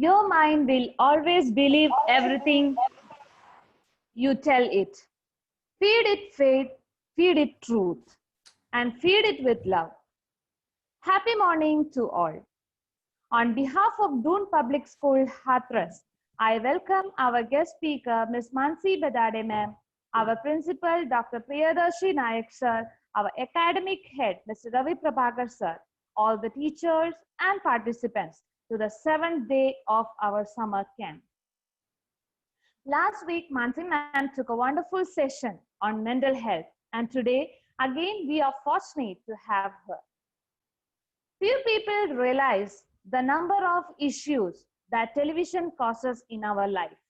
Your mind will always believe everything you tell it. Feed it faith, feed it truth, and feed it with love. Happy morning to all. On behalf of Doon Public School, Hathras, I welcome our guest speaker, Ms. Mansi Badade ma'am, our principal, Dr. Priyadarshi Nayak sir, our academic head, Mr. Ravi Prabhakar sir, all the teachers and participants to the 7th day of our summer camp. Last week, Mansi ma'am took a wonderful session on mental health, and today, again, we are fortunate to have her. Few people realize the number of issues that television causes in our life.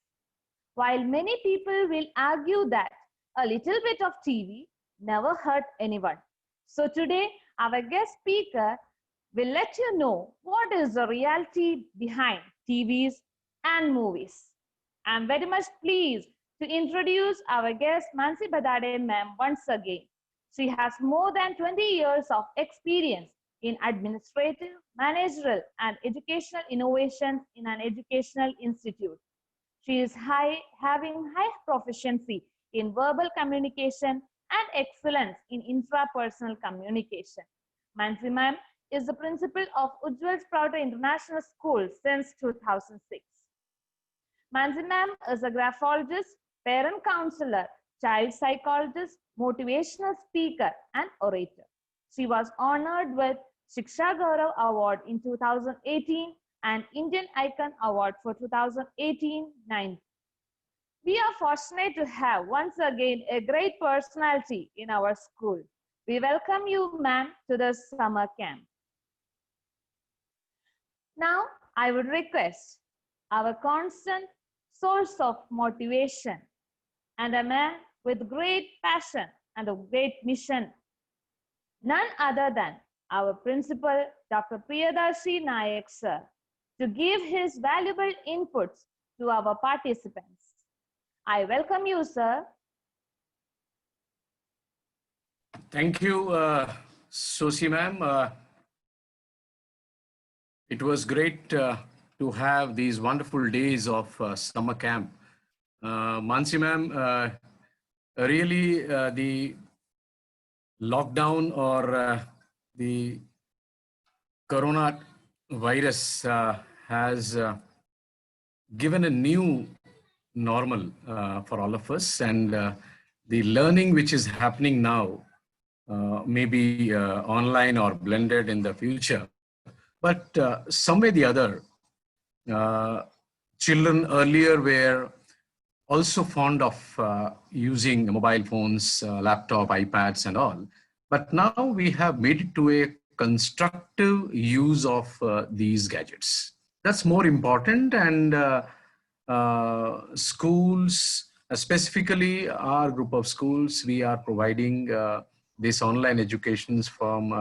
While many people will argue that a little bit of TV never hurt anyone. So today, our guest speaker will let you know what is the reality behind TVs and movies. I'm very much pleased to introduce our guest Mansi Badade ma'am once again. She has more than 20 years of experience in administrative, managerial, and educational innovations in an educational institute. She is having high proficiency in verbal communication and excellence in intrapersonal communication. Mansi ma'am is the principal of Ujjwal Sprouter International School since 2006. Mansi ma'am is a graphologist, parent counselor, child psychologist, motivational speaker, and orator. She was honored with Shiksha Gaurav Award in 2018 and Indian Icon Award for 2018-19. We are fortunate to have once again a great personality in our school. We welcome you, ma'am, to the summer camp. Now, I would request our constant source of motivation and a man with great passion and a great mission, none other than our principal, Dr. Priyadarshi Nayak sir, to give his valuable inputs to our participants. I welcome you, sir. Thank you, Sosi ma'am. It was great to have these wonderful days of summer camp. Mansi ma'am, really the lockdown or the corona virus has given a new normal for all of us, and the learning which is happening now may be online or blended in the future. But some way or the other, children earlier were also fond of using mobile phones, laptop, iPads and all. But now we have made it to a constructive use of these gadgets. That's more important, and schools, specifically our group of schools, we are providing this online educations from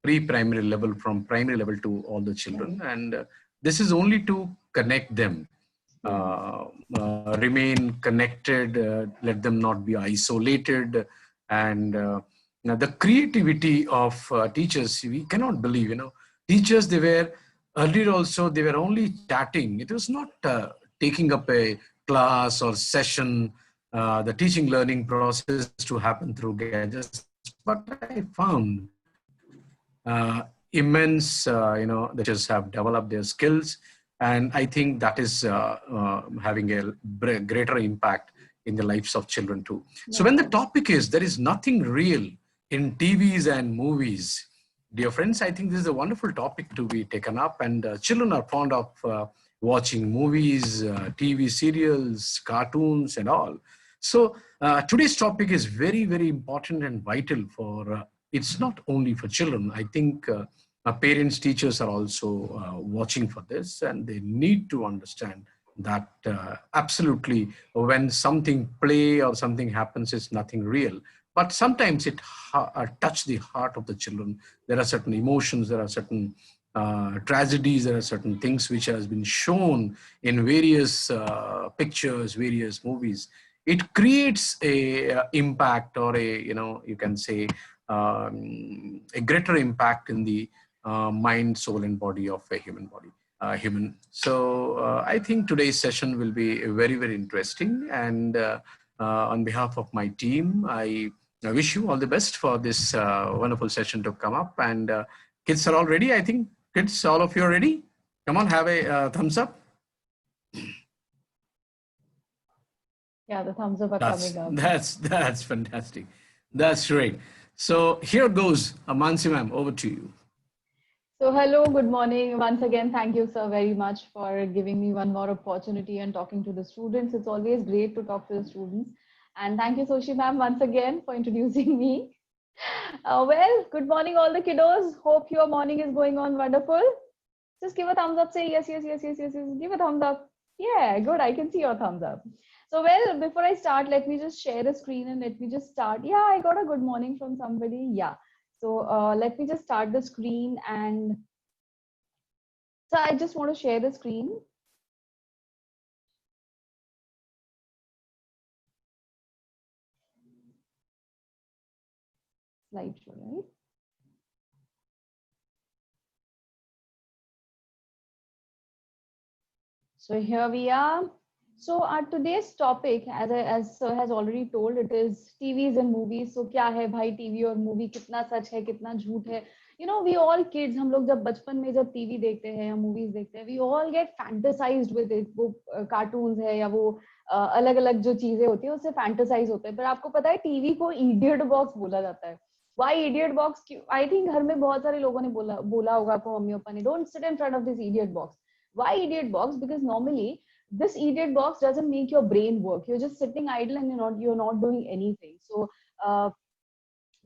pre-primary level, from primary level to all the children. And this is only to connect them, remain connected, let them not be isolated. And now the creativity of teachers, we cannot believe, teachers, they were earlier also, they were only chatting. It was not taking up a class or session, the teaching learning process to happen through gadgets. But I found immense, the teachers have developed their skills, and I think that is having a greater impact in the lives of children too. So when the topic is, there is nothing real in TVs and movies, dear friends, I think this is a wonderful topic to be taken up, and children are fond of watching movies, TV serials, cartoons and all. So today's topic is very, very important and vital for, it's not only for children. I think parents, teachers are also watching for this, and they need to understand that absolutely when something play or something happens, it's nothing real. But sometimes it touch the heart of the children. There are certain emotions, there are certain tragedies, there are certain things which has been shown in various pictures, various movies. It creates a impact, or a, you can say a greater impact in the mind, soul and body of a human body. human. So I think today's session will be very, very interesting. And on behalf of my team, I wish you all the best for this wonderful session to come up. And kids are all ready. I think kids, all of you are ready. Come on, have a thumbs up. Yeah, the thumbs up are coming up. That's fantastic. That's great. So here goes, Mansi ma'am, over to you. So hello, good morning. Once again, thank you, sir, very much for giving me one more opportunity and talking to the students. It's always great to talk to the students. And thank you, Soshi ma'am, once again for introducing me. Well, good morning, all the kiddos. Hope your morning is going on wonderful. Just give a thumbs up, say yes, yes, yes, yes, yes, yes. Give a thumbs up. Yeah, good. I can see your thumbs up. So, well, before I start, let me just share a screen and let me just start. Yeah, I got a good morning from somebody. Yeah. So let me just start the screen, and so I just want to share the screen. Slideshow, right? So here we are. So our today's topic, as sir has already told, it is TVs and movies. So क्या है भाई TV और movie, कितना सच है कितना झूठ है? You know, we all kids, हम लोग जब बचपन में जब TV देखते हैं या movies देखते हैं, we all get fantasized with it. वो cartoons है या वो अलग अलग जो चीजें होती है उससे fantasize होते हैं. पर आपको पता है TV को idiot box बोला जाता है. Why idiot box? I think घर में बहुत सारे लोगों ने बोला होगा आपको मम्मी पापा ने, don't sit in front of this idiot box. Why idiot box? Because normally this idiot box doesn't make your brain work. You're just sitting idle and you're not doing anything. So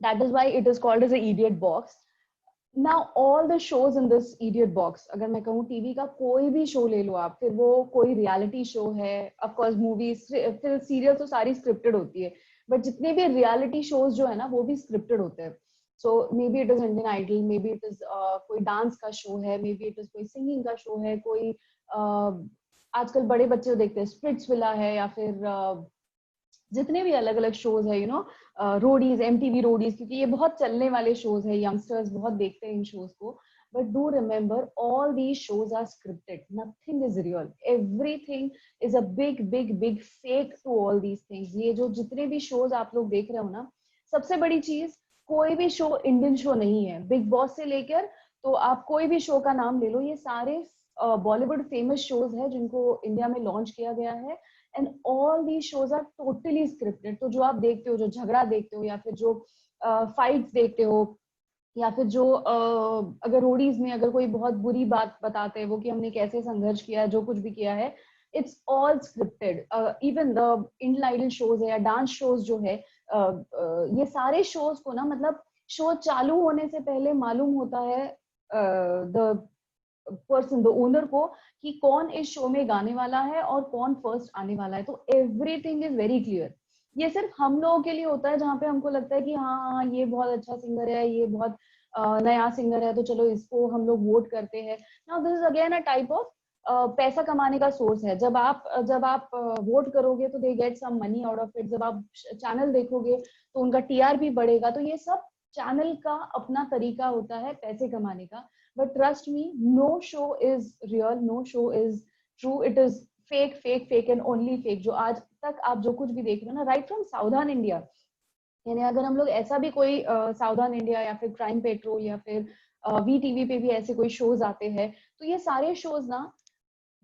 that is why it is called as an idiot box. Now all the shows in this idiot box, अगर मैं कहूँ TV का कोई भी show ले लो आप, फिर वो कोई रियलिटी शो है, of course movies, फिर सीरियल तो सारी स्क्रिप्टेड होती है, बट जितने भी रियलिटी शोज जो है ना वो भी स्क्रिप्टेड होते हैं. So maybe it is Indian Idol, maybe it is कोई डांस का शो है, maybe it is कोई सिंगिंग का शो है, कोई आजकल बड़े बच्चे देखते हैं स्प्रिट्स विला है, या फिर जितने भी अलग अलग शोज है, you no, Roadies, MTV Roadies, क्योंकि ये बहुत चलने वाले शोज है, यंगस्टर्स बहुत देखते हैं इन शोज को. But do remember all these shows are scripted, nothing is real, everything is a big big big fake to all these things. ये जो जितने भी शोज आप लोग देख रहे हो ना, सबसे बड़ी चीज, कोई भी शो इंडियन शो नहीं है. बिग बॉस से लेकर तो आप कोई भी शो का नाम ले लो, ये सारे बॉलीवुड फेमस शोज है जिनको इंडिया में लॉन्च किया गया है. And all the shows are totally scripted. तो जो आप देखते हो, जो झगड़ा देखते हो, या फिर जो फाइट्स देखते हो, या फिर जो अगर रोडीज में अगर कोई बहुत बुरी बात बताते हैं वो कि हमने कैसे संघर्ष किया, जो कुछ भी किया है, it's all scripted. Even the Indian Idol shows है या डांस शोज जो है, ये सारे शोज को ना, मतलब शो चालू होने से पहले मालूम होता है द पर्सन, द ओनर को, कि कौन इस शो में गाने वाला है और कौन फर्स्ट आने वाला है. तो एवरीथिंग इज वेरी क्लियर. ये सिर्फ हम लोगों के लिए होता है जहाँ पे हमको लगता है कि हाँ ये बहुत अच्छा सिंगर है, ये बहुत नया सिंगर है, तो चलो इसको हम लोग वोट करते हैं. Now this is again a type of पैसा कमाने का सोर्स है. जब आप वोट करोगे तो they get some money out of it. जब आप चैनल देखोगे तो उनका टीआरपी बढ़ेगा. तो ये सब चैनल का अपना तरीका होता है पैसे कमाने का. But trust me, no show is real, no show is true. It is fake, fake, fake and only fake. जो आज तक आप जो कुछ भी देख रहे हो ना, right from सावधान इंडिया, यानी अगर हम लोग ऐसा भी कोई सावधान इंडिया या फिर क्राइम पेट्रोल या फिर वी टीवी पे भी ऐसे कोई शोज आते हैं, तो ये सारे शोज ना,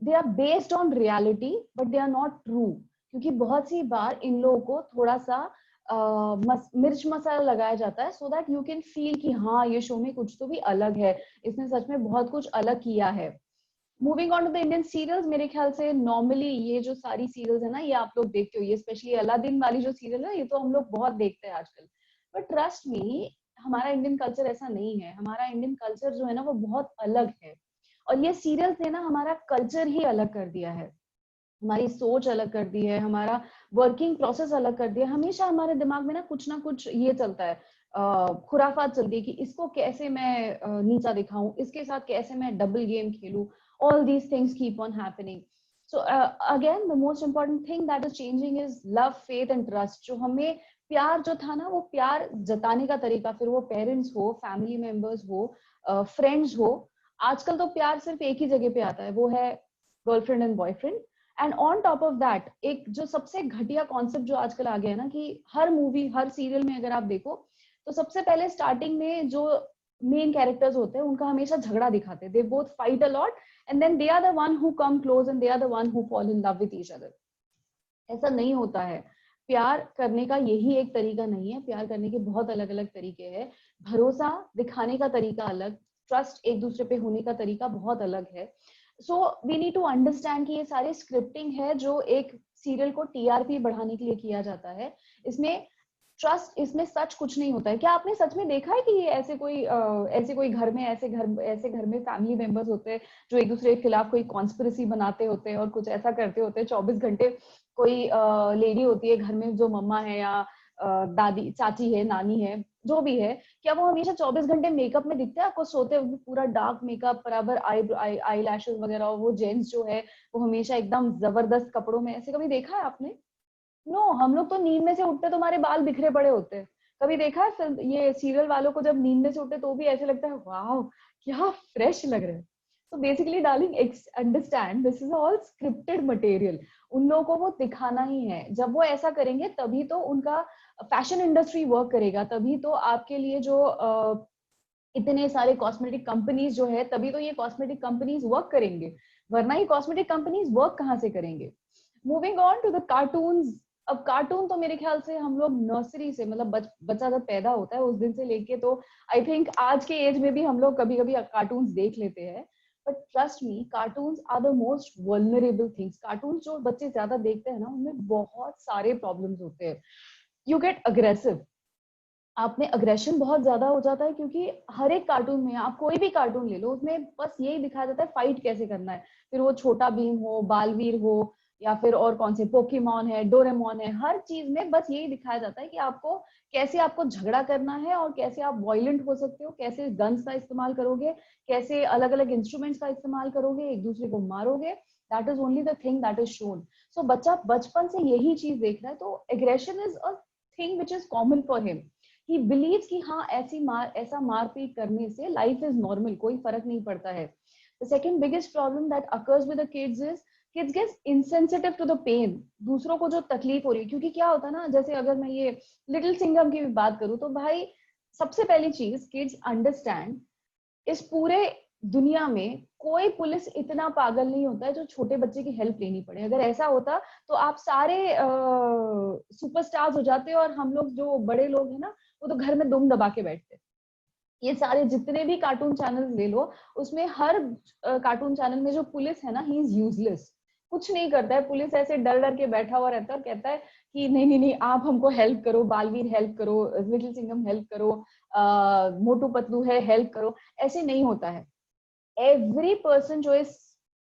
they are based on reality but they are not true. क्योंकि बहुत सी बार इन लोगों को थोड़ा सा मिर्च मसाला लगाया जाता है, so that you can feel कि हाँ ये शो में कुछ तो भी अलग है, इसने सच में बहुत कुछ अलग किया है. Moving on to the Indian serials, मेरे ख्याल से नॉर्मली ये जो सारी सीरियल्स है ना, ये आप लोग देखते हो, ये स्पेशली अलादीन वाली जो सीरियल है, ये तो हम लोग बहुत देखते हैं आजकल. बट ट्रस्ट मी, हमारा इंडियन कल्चर ऐसा नहीं है. हमारा इंडियन कल्चर जो है ना वो बहुत अलग है. और ये सीरियल्स ने ना हमारा कल्चर ही अलग कर दिया है, हमारी सोच अलग कर दी है, हमारा वर्किंग प्रोसेस अलग कर दिया. हमेशा हमारे दिमाग में ना कुछ ये चलता है, खुराफात चलती है कि इसको कैसे मैं नीचा दिखाऊं, इसके साथ कैसे मैं डबल गेम खेलूं. All these things keep on happening. So again the most important thing that is changing is love, faith and trust. जो हमें प्यार जो था ना, वो प्यार जताने का तरीका, फिर वो पेरेंट्स हो, फैमिली मेंबर्स हो, फ्रेंड्स हो, आजकल तो प्यार सिर्फ एक ही जगह पे आता है, वो है girlfriend and boyfriend. And on top of that एक जो सबसे घटिया कॉन्सेप्ट जो आजकल आ गया है ना, कि हर मूवी हर सीरियल में अगर आप देखो तो सबसे पहले स्टार्टिंग में जो मेन कैरेक्टर्स होते हैं उनका हमेशा झगड़ा दिखाते हैं, they both fight a lot and then they are the one who come close and they are the one who fall in love with each other. ऐसा नहीं होता है। प्यार करने का यही एक तरीका नहीं है, प्यार करने के बहुत अलग अलग तरीके हैं। भरोसा दिखाने का तरीका अलग, ट्रस्ट एक दूसरे पे होने का तरीका बहुत अलग है। So we need to understand कि ये सारी स्क्रिप्टिंग है जो एक सीरियल को टीआरपी बढ़ाने के लिए किया जाता है। इसमें ट्रस्ट, इसमें सच कुछ नहीं होता है। क्या आपने सच में देखा है कि ये ऐसे कोई घर में ऐसे घर में फैमिली मेंबर्स होते हैं जो एक दूसरे के खिलाफ कोई कॉन्स्पिरेसी बनाते होते हैं और कुछ ऐसा करते होते हैं 24 घंटे? कोई लेडी होती है घर में जो मम्मा है या दादी चाची है नानी है जो भी है, क्या वो हमेशा 24 घंटे मेकअप में दिखते हैं आपको? सोते हुए पूरा डार्क मेकअप, बराबर आई लैशेस वगैरह, और वो जेंट्स जो है वो हमेशा एकदम जबरदस्त कपड़ों में, ऐसे कभी देखा है आपने? नो, हम लोग तो नींद में से उठते तो हमारे बाल बिखरे पड़े होते हैं। कभी देखा है फिल्म ये सीरियल वालों को जब नींद में से उठते तो भी ऐसे लगता है वाह क्या फ्रेश लग रहे हैं। तो basically darling understand this is all scripted material. उन लोगों को वो दिखाना ही है। जब वो ऐसा करेंगे तभी तो उनका फैशन इंडस्ट्री वर्क करेगा, तभी तो आपके लिए जो इतने सारे कॉस्मेटिक कंपनीज जो है, तभी तो ये कॉस्मेटिक कंपनीज वर्क करेंगे, वरना ये कॉस्मेटिक कंपनीज वर्क कहाँ से करेंगे? Moving on to the cartoons. अब कार्टून तो मेरे ख्याल से हम लोग नर्सरी से, मतलब बच्चा जब पैदा होता है उस दिन से लेके, तो आई थिंक आज के एज में भी हम लोग कभी कभी कार्टून्स देख लेते हैं। But trust me, cartoons are the most vulnerable things. Cartoons जो बच्चे ज्यादा देखते हैं ना, उनमें बहुत सारे प्रॉब्लम्स होते हैं। यू गेट अग्रेसिव, आप में अग्रेशन बहुत ज्यादा हो जाता है, क्योंकि हर एक कार्टून में, आप कोई भी कार्टून ले लो, उसमें बस यही दिखाया जाता है फाइट कैसे करना है। फिर वो छोटा भीम हो, बालवीर हो, या फिर और कौन से पोकेमॉन है, डोरेमोन है, हर चीज में बस यही दिखाया जाता है कि आपको झगड़ा करना है और कैसे आप वायलेंट हो सकते हो, कैसे गन्स का इस्तेमाल करोगे, कैसे अलग अलग इंस्ट्रूमेंट्स का इस्तेमाल करोगे, एक दूसरे को मारोगे। That is only the thing that is shown. So बच्चा बचपन से यही चीज देख रहा है, तो aggression is a thing which is common for him. He believes कि हाँ ऐसा मारपीट करने से लाइफ इज नॉर्मल, कोई फर्क नहीं पड़ता है। The second biggest problem that occurs with the kids is kids get insensitive to the pain. दूसरों को जो तकलीफ हो रही है, क्योंकि क्या होता है ना, जैसे अगर मैं ये लिटिल सिंघम की भी बात करूं तो भाई सबसे पहली चीज, किड्स अंडरस्टैंड इस पूरे दुनिया में कोई पुलिस इतना पागल नहीं होता है जो छोटे बच्चे की हेल्प लेनी पड़े। अगर ऐसा होता तो आप सारे सुपरस्टार्स हो जाते और हम लोग जो बड़े लोग हैं ना, वो तो घर में दुम दबा के बैठते। ये सारे जितने भी कार्टून चैनल ले लो, उसमें हर कार्टून चैनल में जो पुलिस है ना, ही इज यूजलेस, कुछ नहीं करता है। पुलिस ऐसे डर डर के बैठा हुआ रहता है और कहता है कि नहीं नहीं नहीं, आप हमको हेल्प करो, बालवीर हेल्प करो, लिटिल सिंघम हेल्प करो, मोटू पतलू है हेल्प करो। ऐसे नहीं होता है। एवरी पर्सन जो इस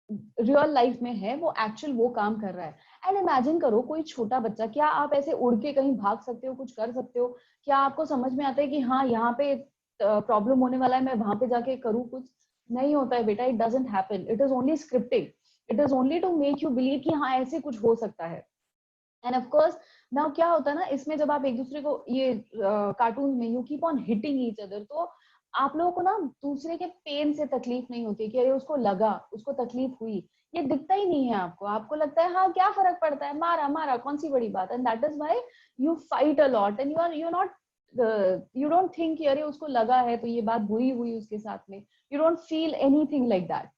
रियल लाइफ में है वो एक्चुअल वो काम कर रहा है। एंड इमेजिन करो कोई छोटा बच्चा, क्या आप ऐसे उड़ के कहीं भाग सकते हो, कुछ कर सकते हो? क्या आपको समझ में आता है कि हाँ यहाँ पे प्रॉब्लम होने वाला है, मैं वहां पे जाके करूँ कुछ? नहीं होता है बेटा, it doesn't happen. It is only scripting, it is only to make you believe कि हाँ ऐसे कुछ हो सकता है। एंड ऑफ कोर्स नाउ क्या होता है ना, इसमें जब आप एक दूसरे को ये कार्टून में you keep on hitting each other, तो आप लोगों को ना दूसरे के पेन से तकलीफ नहीं होती कि अरे उसको लगा, उसको तकलीफ हुई, ये दिखता ही नहीं है आपको। आपको लगता है हाँ क्या फर्क पड़ता है, मारा मारा कौन सी बड़ी बात है। And that is why you fight a lot and you not you don't think कि अरे उसको लगा है तो ये बात बुरी हुई उसके साथ में। You don't feel anything like that.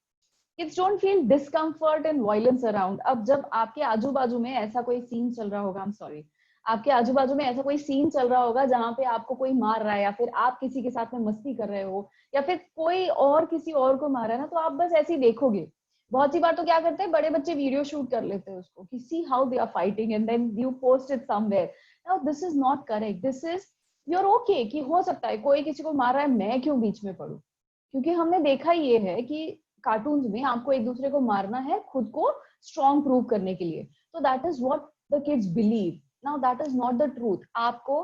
Kids don't feel discomfort and violence around. अब जब आपके आजू बाजू में ऐसा कोई सीन चल रहा होगा, I'm sorry, आपके आजू बाजू में ऐसा कोई सीन चल रहा होगा जहां पे आपको कोई मार रहा है, या फिर आप किसी के साथ में मस्ती कर रहे हो, या फिर कोई और किसी और को मार रहा है ना, तो आप बस ऐसे ही देखोगे। बहुत सी बार तो क्या करते हैं बड़े बच्चे, वीडियो शूट कर लेते हैं उसको कि see how they are fighting and then you post it somewhere. Now this is not correct. This is your okay कि हो सकता है कोई किसी को मार रहा है, मैं क्यों बीच में पड़ू? क्योंकि हमने देखा ये है कि कार्टून्स में आपको एक दूसरे को मारना है खुद को स्ट्रॉन्ग प्रूव करने के लिए। तो that is what the kids believe. Now that is not the truth. आपको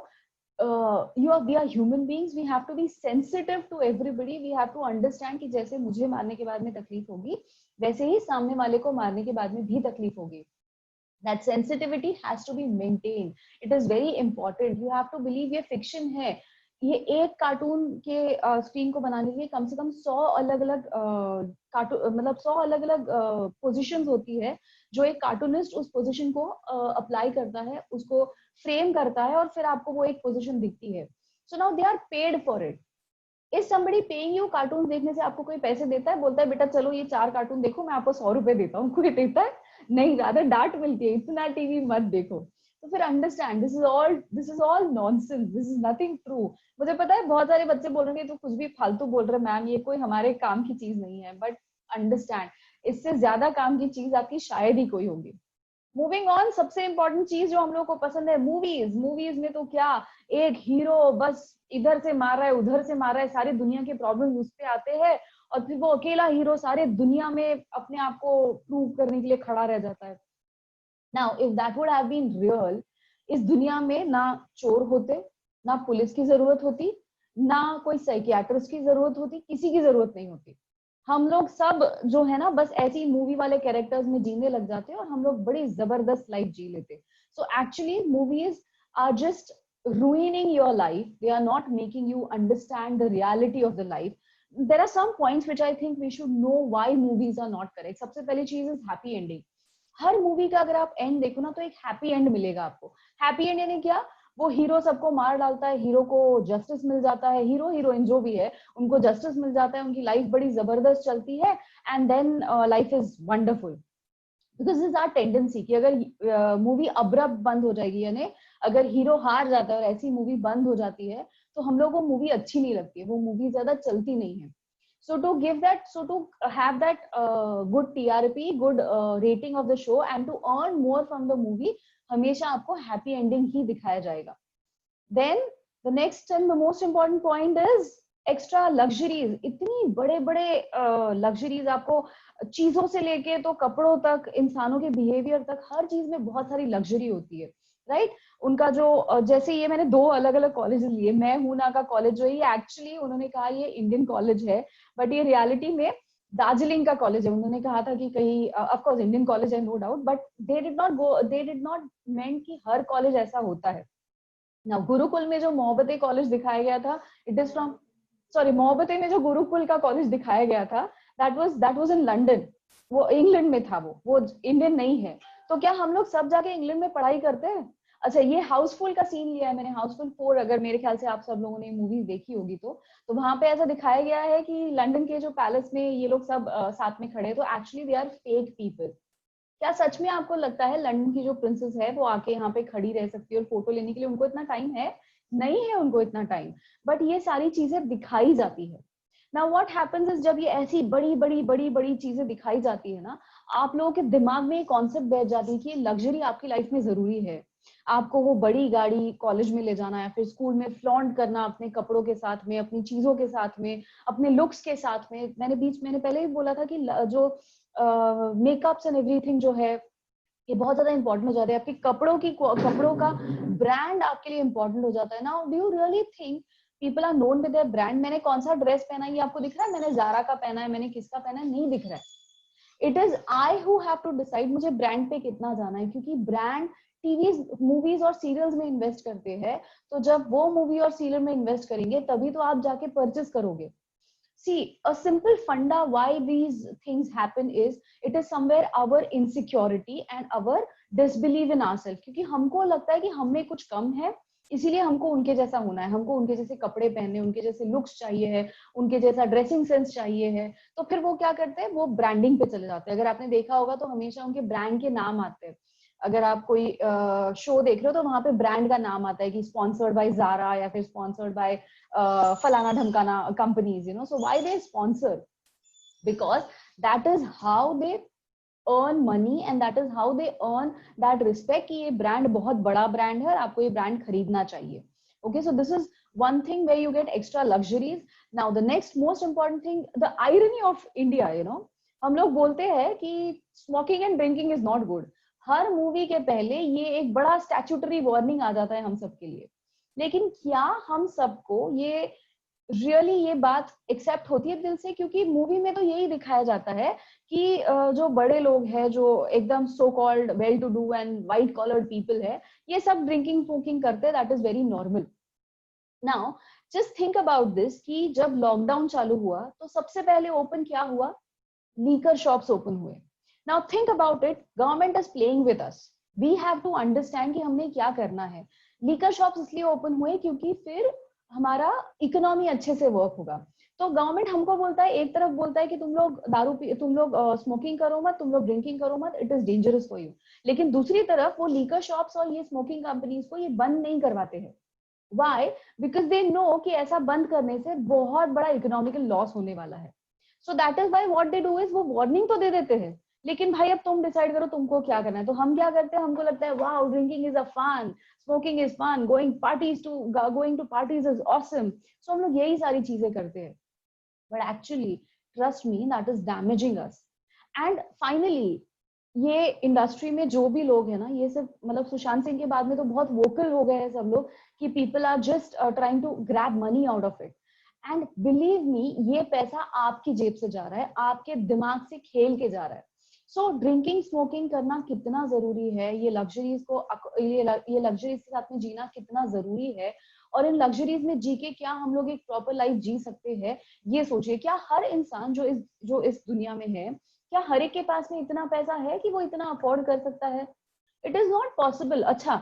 we are human beings, we have to be sensitive to everybody, we have to understand कि जैसे मुझे मारने के बाद में तकलीफ होगी, वैसे ही सामने वाले को मारने के बाद में भी तकलीफ होगी। That sensitivity has to be maintained. It is very important. You have to believe ये fiction है। ये एक कार्टून के स्क्रीन को बनाने के लिए कम से कम 100 अलग अलग कार्टून, मतलब 100 अलग अलग पोजीशंस होती है, जो एक कार्टूनिस्ट उस पोजीशन को अप्लाई करता है, उसको फ्रेम करता है, और फिर आपको वो एक पोजीशन दिखती है. So now they are paid for it. Is somebody paying you? Cartoon देखने से आपको कोई पैसे देता है? बोलता है बेटा चलो ये 4 कार्टून देखो, मैं आपको 100 रुपए देता हूँ? कोई देता है? नहीं, ज्यादा डांट मिलती है, इतना टीवी मत देखो. तो फिर understand, this is all nonsense, this is nothing true. मुझे पता है बहुत सारे बच्चे बोल रहे हैं तो कुछ भी फालतू बोल रहे, मैम ये कोई हमारे काम की चीज नहीं है. बट अंडरस्टैंड, इससे ज्यादा काम की चीज आपकी शायद ही कोई होगी. मूविंग ऑन, सबसे इंपॉर्टेंट चीज जो हम लोग को पसंद है, मूवीज. मूवीज में तो क्या, एक हीरो बस इधर से मार रहा है, उधर से मार रहा है, सारी दुनिया के प्रॉब्लम उस पे आते हैं, और फिर वो अकेला हीरो सारे दुनिया में अपने आप को प्रूव करने के लिए खड़ा रह जाता है. Now if that would have been real, इस दुनिया में ना चोर होते, ना पुलिस की जरूरत होती, ना कोई साइकियाट्रिस्ट की जरूरत होती, किसी की जरूरत नहीं होती. हम लोग सब जो है ना बस ऐसी मूवी वाले कैरेक्टर्स में जीने लग जाते हैं, और हम लोग बड़ी जबरदस्त लाइफ जी लेते. So actually movies are just ruining your life. They are not making you understand the reality of the life. There are some points which I think we should know why movies are not correct. सबसे पहली चीज is happy ending. Her movie का अगर आप and देखो ना तो एक हैप्पी एंड मिलेगा आपको. हैप्पी एंड यानी क्या, वो हीरो सबको मार डालता है, हीरो को जस्टिस मिल जाता है, हीरो हीरोइन जो भी है उनको जस्टिस मिल जाता है, उनकी लाइफ बड़ी जबरदस्त चलती है, and then life is wonderful. Because this are tendency कि अगर मूवी अब्रप्ट बंद हो जाएगी, यानी अगर हीरो हार जाता है और ऐसी मूवी बंद हो जाती है, तो हम लोग को मूवी अच्छी नहीं लगती है, वो मूवी ज्यादा चलती नहीं है. So to give that, so to have that good TRP, good rating of the show, and to earn more from the movie, हमेशा आपको happy ending ही दिखाया जाएगा. Then the next and the most important point is extra luxuries. इतनी बड़े बड़े luxuries आपको, चीजों से लेके तो कपड़ों तक, इंसानों के बिहेवियर तक, हर चीज में बहुत सारी लग्जरी होती है, राइट? उनका जो जैसे ये मैंने 2 अलग अलग कॉलेजेस लिए. मैं हूं ना का कॉलेज जो है, एक्चुअली उन्होंने कहा ये इंडियन कॉलेज है, बट ये रियलिटी में दार्जिलिंग का कॉलेज है. उन्होंने कहा था कि कहीं, ऑफ कोर्स इंडियन कॉलेज है no doubt, but they did not meant कि हर कॉलेज ऐसा होता है. ना गुरुकुल में जो मोहब्बते कॉलेज दिखाया गया था, it is from, sorry, Mohabbatein में जो गुरुकुल का कॉलेज दिखाया गया था, दैट वाज इन लंदन. वो इंग्लैंड में था, वो इंडियन नहीं है. तो क्या हम लोग सब जाके इंग्लैंड में पढ़ाई करते हैं? अच्छा, ये हाउसफुल का सीन लिया है मैंने, हाउसफुल 4, अगर मेरे ख्याल से आप सब लोगों ने मूवीज देखी होगी तो वहां पे ऐसा दिखाया गया है कि लंदन के जो पैलेस में ये लोग सब साथ में खड़े हैं, तो actually they are fake people. क्या सच में आपको लगता है लंदन की जो प्रिंसेस है वो आके यहाँ पे खड़ी रह सकती है और फोटो लेने के लिए उनको इतना टाइम है? नहीं है उनको इतना टाइम, बट ये सारी चीजें दिखाई जाती है. नाउ व्हाट हैपेंस इज, जब ये ऐसी बड़ी बड़ी बड़ी बड़ी चीजें दिखाई जाती है ना, आप लोगों के दिमाग में एक कॉन्सेप्ट बैठ जाती है कि लग्जरी आपकी लाइफ में जरूरी है. आपको वो बड़ी गाड़ी कॉलेज में ले जाना, या फिर स्कूल में फ्लॉन्ट करना अपने कपड़ों के साथ में, अपनी चीजों के साथ में, अपने लुक्स के साथ में. मैंने पहले भी बोला था कि जो मेकअप्स एंड एवरीथिंग जो है ये बहुत ज्यादा इंपॉर्टेंट हो जाता है. आपके कपड़ों का ब्रांड आपके लिए इंपॉर्टेंट हो जाता है. Now do you really think people are known with their brand? मैंने कौन सा ड्रेस पहना है ये आपको दिख रहा है? मैंने जारा का पहना है, मैंने किसका पहना है नहीं दिख रहा है. It is I who have to decide मुझे ब्रांड पे कितना जाना है, क्योंकि ब्रांड टीवीज, मूवीज और सीरियल्स में इन्वेस्ट करते हैं. तो जब वो मूवी और सीरियल में इन्वेस्ट करेंगे तभी तो आप जाके परचेस करोगे. See, a simple funda why these things happen is it is somewhere our insecurity and our disbelief in ourselves. क्योंकि हमको लगता है कि हम में कुछ कम है, इसीलिए हमको उनके जैसा होना है, हमको उनके जैसे कपड़े पहनने, उनके जैसे लुक्स चाहिए है, उनके जैसा ड्रेसिंग सेंस चाहिए है. तो फिर वो क्या करते हैं, वो ब्रांडिंग पे चले जाते हैं. अगर आपने देखा होगा तो हमेशा उनके ब्रांड के नाम आते हैं. अगर आप कोई शो देख रहे हो तो वहां पे ब्रांड का नाम आता है कि स्पॉन्सर्ड बाय जारा या फिर स्पॉन्सर्ड बाय फलाना धमकाना companies, so why they sponsor? Because that is how they earn money and that is how they earn that respect कि ये ब्रांड बहुत बड़ा ब्रांड है और आपको ये ब्रांड खरीदना चाहिए. Okay, so this is one thing where you get extra luxuries. Now the next most important thing, the irony of India, हम लोग बोलते हैं कि smoking and drinking is not good. Her movie के पहले ये एक बड़ा स्टैट्यूटरी वार्निंग आ जाता है हम सबके लिए. लेकिन क्या हम सबको ये रियली ये बात एक्सेप्ट होती है दिल से? क्योंकि मूवी में तो यही दिखाया जाता है कि जो बड़े लोग हैं, जो एकदम so called well to do and white collared people है, ये सब ड्रिंकिंग स्मोकिंग करते हैं, that is very normal. Now just think about this कि जब लॉकडाउन चालू हुआ तो सबसे पहले ओपन क्या हुआ, लीकर शॉप्स ओपन हुए. Now think about it, government is playing with us, we have to understand कि हमने क्या करना है. लीकर शॉप्स इसलिए ओपन हुए क्योंकि फिर हमारा इकोनॉमी अच्छे से वर्क होगा. तो गवर्नमेंट हमको बोलता है, एक तरफ बोलता है कि तुम लोग तुम लोग स्मोकिंग करो मत, तुम लोग ड्रिंकिंग करो मत, it is dangerous for you. लेकिन दूसरी तरफ वो लीकर शॉप्स और ये स्मोकिंग कंपनीज को ये बंद नहीं करवाते हैं. Why? Because they know कि ऐसा बंद करने से बहुत बड़ा इकोनॉमिकल लॉस होने वाला है. So that is why what they do is वो वार्निंग तो दे देते हैं, लेकिन भाई अब तुम डिसाइड करो तुमको क्या करना है. तो हम क्या करते हैं, हमको लगता है wow drinking is a fun, smoking is fun, going to parties is awesome. So हम लोग यही सारी चीजें करते हैं. But actually trust me that is damaging us. And finally ये इंडस्ट्री में जो भी लोग हैं ना, ये सिर्फ मतलब सुशांत सिंह के बाद में तो बहुत वोकल हो गए हैं सब लोग कि people are just trying to grab money out of it. And believe me, ये पैसा आपकी जेब से जा रहा है, आपके दिमाग से खेल के जा रहा है. सो ड्रिंकिंग स्मोकिंग करना कितना जरूरी है, ये लग्जरीज के साथ में जीना कितना जरूरी है, और इन लग्जरीज में जी के क्या हम लोग एक प्रॉपर लाइफ जी सकते हैं, ये सोचिए. क्या हर इंसान जो इस दुनिया में है, क्या हर एक के पास में इतना पैसा है कि वो इतना अफोर्ड कर सकता है? It is not possible. अच्छा,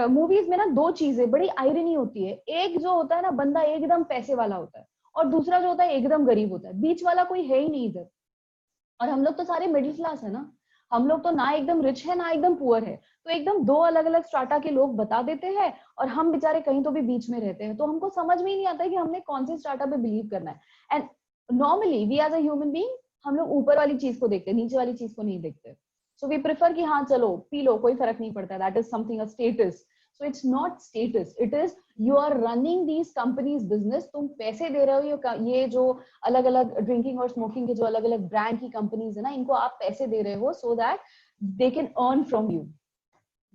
मूवीज में ना दो चीजें बड़ी आयरनी होती है. एक जो होता है ना, बंदा एकदम पैसे वाला होता है, और दूसरा जो होता है एकदम गरीब होता है. बीच वाला कोई है ही नहीं इधर. और हम लोग तो सारे मिडिल क्लास है ना, हम लोग तो ना एकदम रिच है ना एकदम पुअर है. तो एकदम दो अलग अलग स्ट्राटा के लोग बता देते हैं, और हम बेचारे कहीं तो भी बीच में रहते हैं. तो हमको समझ में ही नहीं आता है कि हमने कौन से स्ट्राटा पे बिलीव करना है. And normally we as a human being, हम लोग ऊपर वाली चीज को देखते हैं, नीचे वाली चीज को नहीं देखते. सो वी प्रेफर कि हाँ चलो पी लो, कोई फर्क नहीं पड़ता. That is something a status. So it's not status, it is you are running these companies business. तुम पैसे दे रहे हो, ये जो अलग अलग ड्रिंकिंग और स्मोकिंग के जो अलग अलग ब्रांड की कंपनीज है ना, इनको आप पैसे दे रहे हो so that they can earn from you.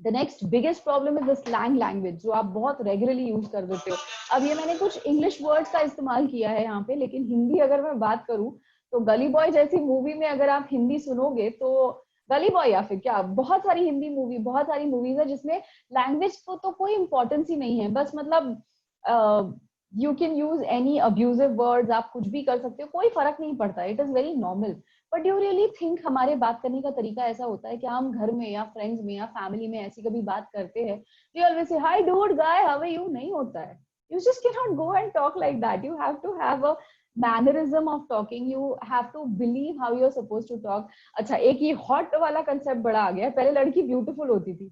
The next biggest problem is the slang language, जो आप बहुत रेगुलरली यूज कर देते हो. अब ये मैंने कुछ इंग्लिश वर्ड्स का इस्तेमाल किया है यहाँ पे, लेकिन हिंदी अगर मैं बात करूँ तो गली बॉय जैसी मूवी में अगर आप हिंदी सुनोगे तो गली बॉय या फिर क्या, बहुत सारी हिंदी मूवी, बहुत सारी मूवीज है जिसमें लैंग्वेज को तो कोई इंपॉर्टेंस ही नहीं है. बस मतलब you can use any abusive words, आप कुछ भी कर सकते हो, कोई फर्क नहीं पड़ता. It is very normal. But you really think हमारे बात करने का तरीका ऐसा होता है कि हम घर में या फ्रेंड्स में या फैमिली में ऐसी कभी बात करते हैं, we always say hi dude, guy, how are you? नहीं होता है. You just cannot go and talk like that. You have to have a mannerism of talking. You have to believe how you're supposed to talk. अच्छा, एक ये hot वाला concept बड़ा आ गया. पहले लड़की beautiful होती थी,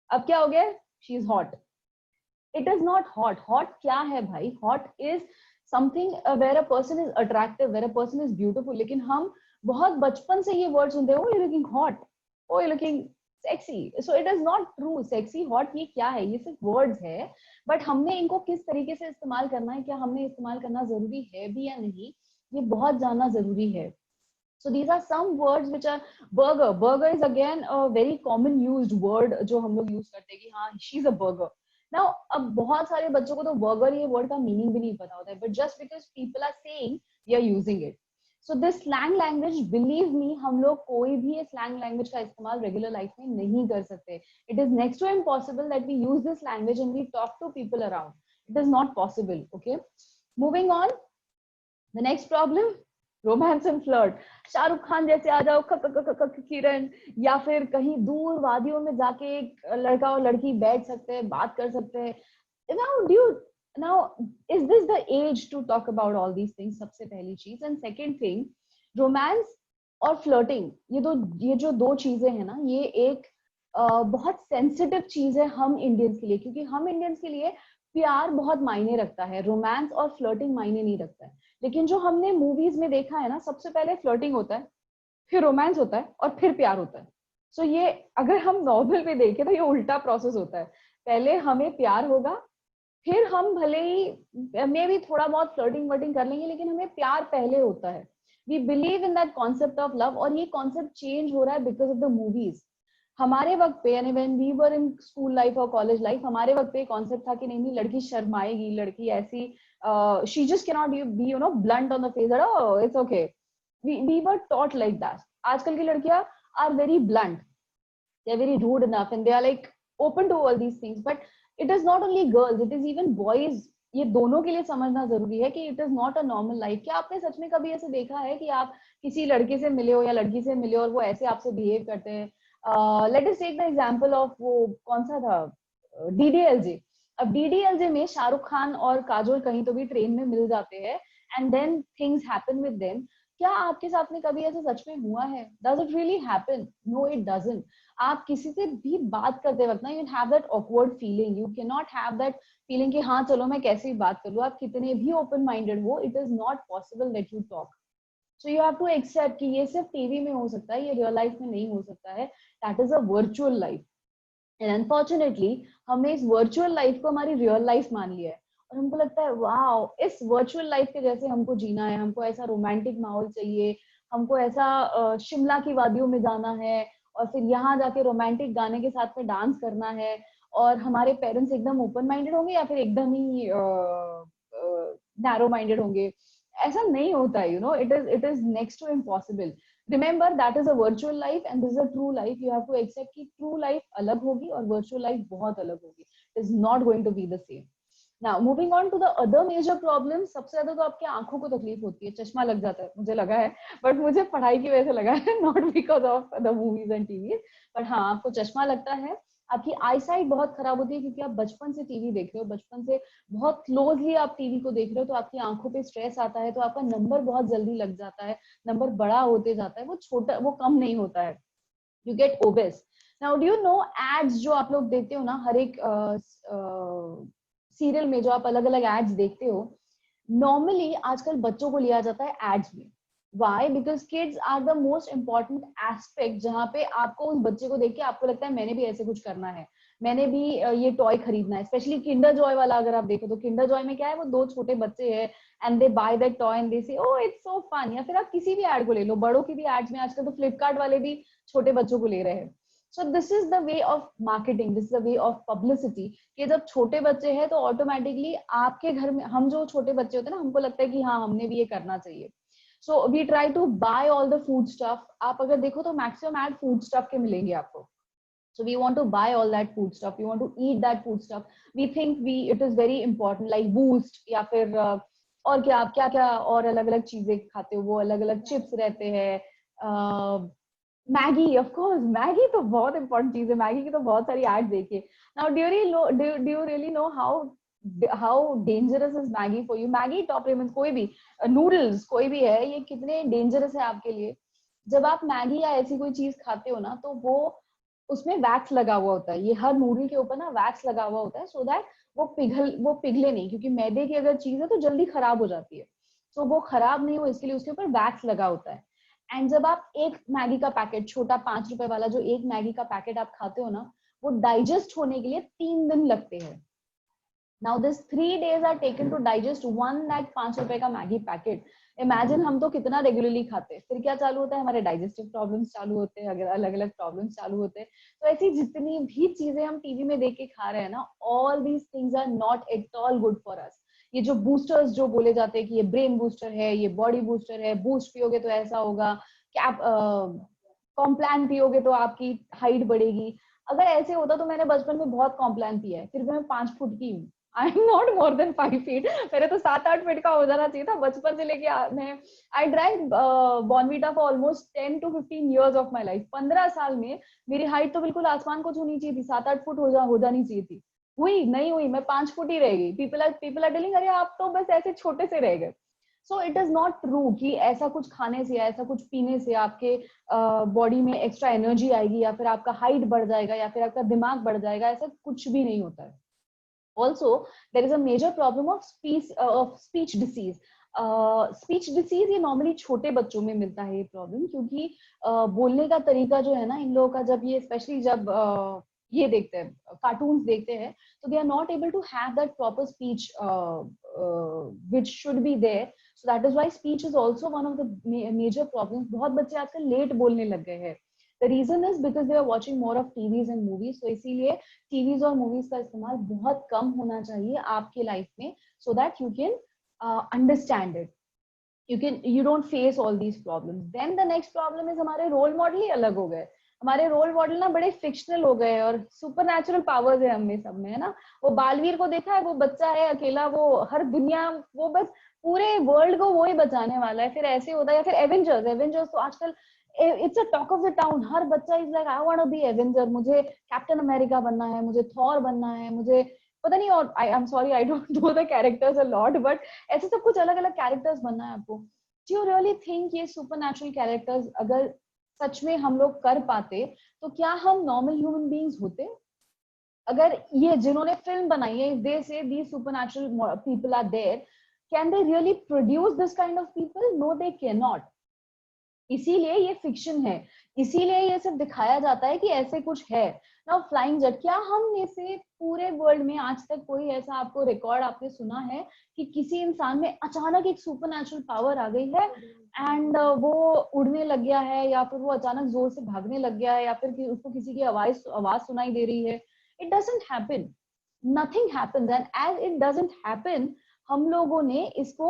अब क्या हो गया? She is hot. It is not hot. Hot क्या है भाई? Hot is something where a person is attractive, where a person is beautiful. लेकिन हम बहुत बचपन से ये word सुनते हैं, oh you're looking hot, oh you're looking sexy. So it is not true. Sexy, hot ये क्या है? ये सिर्फ words है. बट हमने इनको किस तरीके से इस्तेमाल करना है, क्या हमने इस्तेमाल करना जरूरी है भी या नहीं, ये बहुत जानना जरूरी है. So these are some words which are burger. Burger is again a very common used word जो हम लोग यूज करते हैं कि हाँ she's a burger. Now अब बहुत सारे बच्चों को तो burger ये word का मीनिंग भी नहीं पता होता है, but just because people are saying we are using it. So this slang language, believe me, हम लोग कोई भी slang language का इस्तेमाल regular life में नहीं कर सकते. It is next to impossible that we use this language and we talk to people around. It is not possible. Okay. Moving on. The next problem, romance and flirt. Shahrukh Khan जैसे आ जाओ, किरण, या फिर कहीं दूर वादियों में जाके एक लड़का और लड़की बैठ सकते हैं, बात कर सकते हैं. Now is this the age to talk about all these things? सबसे पहली चीज. एंड सेकेंड थिंग, रोमांस और फ्लर्टिंग, ये जो दो चीजें हैं ना, ये एक बहुत सेंसिटिव चीज है हम इंडियंस के लिए, क्योंकि हम इंडियंस के लिए प्यार बहुत मायने रखता है, रोमांस और फ्लर्टिंग मायने नहीं रखता है. लेकिन जो हमने मूवीज में देखा है ना, सबसे पहले फ्लर्टिंग होता है, फिर रोमांस होता है और फिर प्यार होता है. सो ये अगर हम नॉर्मल में देखें तो ये उल्टा प्रोसेस होता है. पहले हमें प्यार होगा, फिर हम भले ही मे भी थोड़ा बहुत फ्लर्टिंग वर्टिंग कर लेंगे, लेकिन हमें प्यार पहले होता है. We believe in that concept of love, और ये कॉन्सेप्ट चेंज हो रहा है बिकॉज ऑफ द मूवीज. हमारे वक्त पे, यानी when we were in school life और कॉलेज लाइफ, हमारे वक्त पे कॉन्सेप्ट था कि नहीं लड़की शर्माएगी, लड़की ऐसी she just cannot be blunt on the face that oh it's okay. We were taught like that. आजकल की लड़कियां are very blunt, they are very rude enough and they are like open to all these things. But it is not only girls, it is even boys. ये दोनों के लिए समझना जरूरी है कि it is not a normal life. क्या आपने सच में कभी ऐसे देखा है कि आप किसी लड़के से मिले हो या लड़की से मिले हो और वो ऐसे आपसे बिहेव करते हैं? Let us take the example of वो कौन सा था, डीडीएलजे। अब डीडीएलजे में शाहरुख खान और काजोल कहीं तो भी ट्रेन में मिल जाते हैं and then things happen with them. क्या आपके साथ में कभी ऐसा सच में हुआ है? Does it really happen? No it doesn't. आप किसी से भी बात करते वक्त ना you have that awkward feeling, you can not have that feeling कि हाँ चलो मैं कैसे भी बात कर लूँ। आप कितने भी ओपन माइंडेड हो, it is not possible that you talk. So you have to accept कि ये सिर्फ टीवी में हो सकता है, ये रियल लाइफ में नहीं हो सकता है। That is a virtual life and unfortunately हमने इस वर्चुअल लाइफ को हमारी रियल लाइफ मान लिया है और हमको लगता है वाओ इस वर्चुअल लाइफ के जैसे हमको जीना है, हमको ऐसा रोमांटिक माहौल चाहिए, हमको ऐसा शिमला की वादियों में जाना है और फिर यहाँ जाके रोमांटिक गाने के साथ में डांस करना है और हमारे पेरेंट्स एकदम ओपन माइंडेड होंगे या फिर एकदम ही नैरो माइंडेड होंगे। ऐसा नहीं होता है, you know, it is next to impossible. Remember that is a virtual life and this is a true life. You have to accept कि ट्रू लाइफ अलग होगी और वर्चुअल लाइफ बहुत अलग होगी। It is not going to be the same. Now moving on to the other major problem, सबसे ज्यादा तो आपकी आंखों को तकलीफ होती है, चश्मा लग जाता है, मुझे लगा है, बट मुझे पढ़ाई की वजह से लगा है, not because of the movies and TV. But हाँ, आपको चश्मा लगता है, आपकी आई साइट बहुत खराब होती है क्योंकि आप बचपन से टीवी देख रहे हो, बचपन से बहुत क्लोजली आप टीवी को देख रहे हो, तो आपकी आंखों पे स्ट्रेस आता है, तो आपका नंबर बहुत जल्दी लग जाता है, नंबर बड़ा होते जाता है, वो छोटा, वो कम नहीं होता है, you get obese. Now do you know ads जो आप लोग देखते हो ना, हर एक सीरियल में जो आप अलग अलग एड्स देखते हो, नॉर्मली आजकल बच्चों को लिया जाता है एड्स में। Why? Because kids are the most important aspect, जहाँ पे आपको उस बच्चे को देख के आपको लगता है मैंने भी ऐसे कुछ करना है, मैंने भी ये टॉय खरीदना है। स्पेशली किंडर जॉय वाला अगर आप देखो तो किंडर जॉय में क्या है, वो दो छोटे बच्चे हैं and they by that toy and they से ओह इट्स सो फन। या फिर आप किसी भी एड को ले लो, बड़ों की भी एड्स में आजकल तो फ्लिपकार्ट वाले भी छोटे बच्चों को ले रहे हैं। So this is the way of marketing, this is the way of publicity, कि जब छोटे बच्चे हैं तो ऑटोमेटिकली आपके घर में, हम जो छोटे बच्चे होते हैं ना, हमको लगता है कि हाँ हमने भी ये करना चाहिए। So we try to buy all the food stuff. आप अगर देखो तो मैक्सिमम एड फूड स्टफ के मिलेंगे आपको। So we want to buy all that food stuff, we want to eat that food stuff, we think it is very important like boost या फिर और क्या क्या क्या और अलग अलग चीजें खाते हो, वो अलग अलग चिप्स रहते हैं, मैगी, ऑफ कोर्स मैगी तो बहुत इंपॉर्टेंट चीज है, मैगी की तो बहुत सारी एड देखिए। Now do you really know how dangerous is Maggi for you? Maggi, top Ramon, कोई भी नूडल्स, कोई भी है, ये कितने डेंजरस है आपके लिए। जब आप मैगी या ऐसी कोई चीज खाते हो ना, तो वो उसमें वैक्स लगा हुआ होता है, ये हर नूडल के ऊपर ना वैक्स लगा हुआ होता है, सो दैट वो पिघले नहीं, क्योंकि मैदे की अगर चीज है तो जल्दी खराब हो जाती है। सो वो खराब नहीं हो इसके लिए उसके ऊपर वैक्स लगा होता है। एंड जब आप एक मैगी का पैकेट, छोटा 5 रुपए वाला जो एक मैगी का पैकेट आप खाते हो ना, वो डाइजेस्ट होने के लिए 3 दिन लगते हैं। Now this 3 days are taken to digest one that 5 रुपए का मैगी पैकेट। इमेजिन हम तो कितना रेगुलरली खाते हैं, फिर क्या चालू होता है, हमारे डाइजेस्टिव प्रॉब्लम्स चालू होते हैं, अगर अलग अलग प्रॉब्लम्स चालू होते हैं। तो ऐसी जितनी भी चीजें हम टीवी में देख के खा रहे हैं ना, all these things are not at all good for us. ये जो बूस्टर्स जो बोले जाते हैं कि ये ब्रेन बूस्टर है, ये बॉडी बूस्टर है, बूस्ट पियोगे तो ऐसा होगा, क्या कॉम्प्लान पियोगे तो आपकी हाइट बढ़ेगी। अगर ऐसे होता तो मैंने बचपन में बहुत कॉम्प्लान पिया है, फिर भी मैं 5 फुट की हूँ। I am not more than 5 feet. मेरे तो 7-8 फीट का हो जाना चाहिए था बचपन से लेके मैं। I drive Bournvita for almost 10 to 15 years of my life. 15 साल में मेरी हाइट तो बिल्कुल आसमान को छूनी चाहिए थी, 7-8 फुट हो जानी चाहिए थी। हुई नहीं हुई, मैं 5 फुट ही रह गई। पीपल आर टेलिंग अरे आप तो बस ऐसे छोटे से रह गए। So it is not true कि ऐसा कुछ खाने से या ऐसा कुछ पीने से आपके बॉडी में एक्स्ट्रा एनर्जी आएगी या फिर आपका हाइट बढ़ जाएगा या फिर आपका दिमाग बढ़ जाएगा, ऐसा कुछ भी नहीं होता है। Also, there is a major problem of speech disease. Speech disease ये नॉर्मली छोटे बच्चों में मिलता है ये प्रॉब्लम, क्योंकि बोलने का तरीका जो है ना इन लोगों का, जब ये स्पेशली जब ये देखते हैं, कार्टून्स देखते हैं, तो they are not able to have that proper speech which should be there. So that is why speech is also one of the major problems. बहुत बच्चे आजकल लेट बोलने लग गए हैं। The reason is because they are watching more of TVs and movies. तो इसीलिए TVs और मूवीज का इस्तेमाल बहुत कम होना चाहिए आपके लाइफ में, so that you can understand it, you don't face all these problems. Then the next problem is हमारे रोल मॉडल ही अलग हो गए। हमारे रोल मॉडल ना बड़े फिक्शनल हो गए और सुपर नेचुरल पावर्स है हमें सब में, है ना। वो बालवीर को देखा है, वो बच्चा है अकेला, वो हर दुनिया, वो बस पूरे वर्ल्ड को वो ही बचाने वाला है। फिर ऐसे होता है, या फिर एवेंजर्स, एवेंजर्स तो आजकल it's a talk of the town. हर बच्चा is like I want to be Avenger, मुझे कैप्टन अमेरिका बनना है, मुझे थॉर बनना है, मुझे पता नहीं, और I am sorry I don't know the characters a lot, but ऐसे सब कुछ अलग अलग कैरेक्टर्स बनना है आपको। डू यू रियली थिंक ये सुपर नेचुरल कैरेक्टर्स अगर सच में हम लोग कर पाते तो क्या हम नॉर्मल ह्यूमन बीइंग्स होते? अगर ये जिन्होंने फिल्म बनाई है, दे से these supernatural people are there, can they really produce this kind of people? No, they cannot. इसीलिए ये फिक्शन है, इसीलिए ये सिर्फ दिखाया जाता है कि ऐसे कुछ है ना। फ्लाइंग जेट, क्या हम में से पूरे वर्ल्ड में आज तक कोई ऐसा आपको रिकॉर्ड आपने सुना है कि किसी इंसान में अचानक एक सुपरनैचुरल पावर आ गई है एंड वो उड़ने लग गया है, या फिर वो अचानक जोर से भागने लग गया है, या फिर कि उसको किसी की आवाज सुनाई दे रही है? It doesn't happen, nothing happens, and as it doesn't happen हम लोगों ने इसको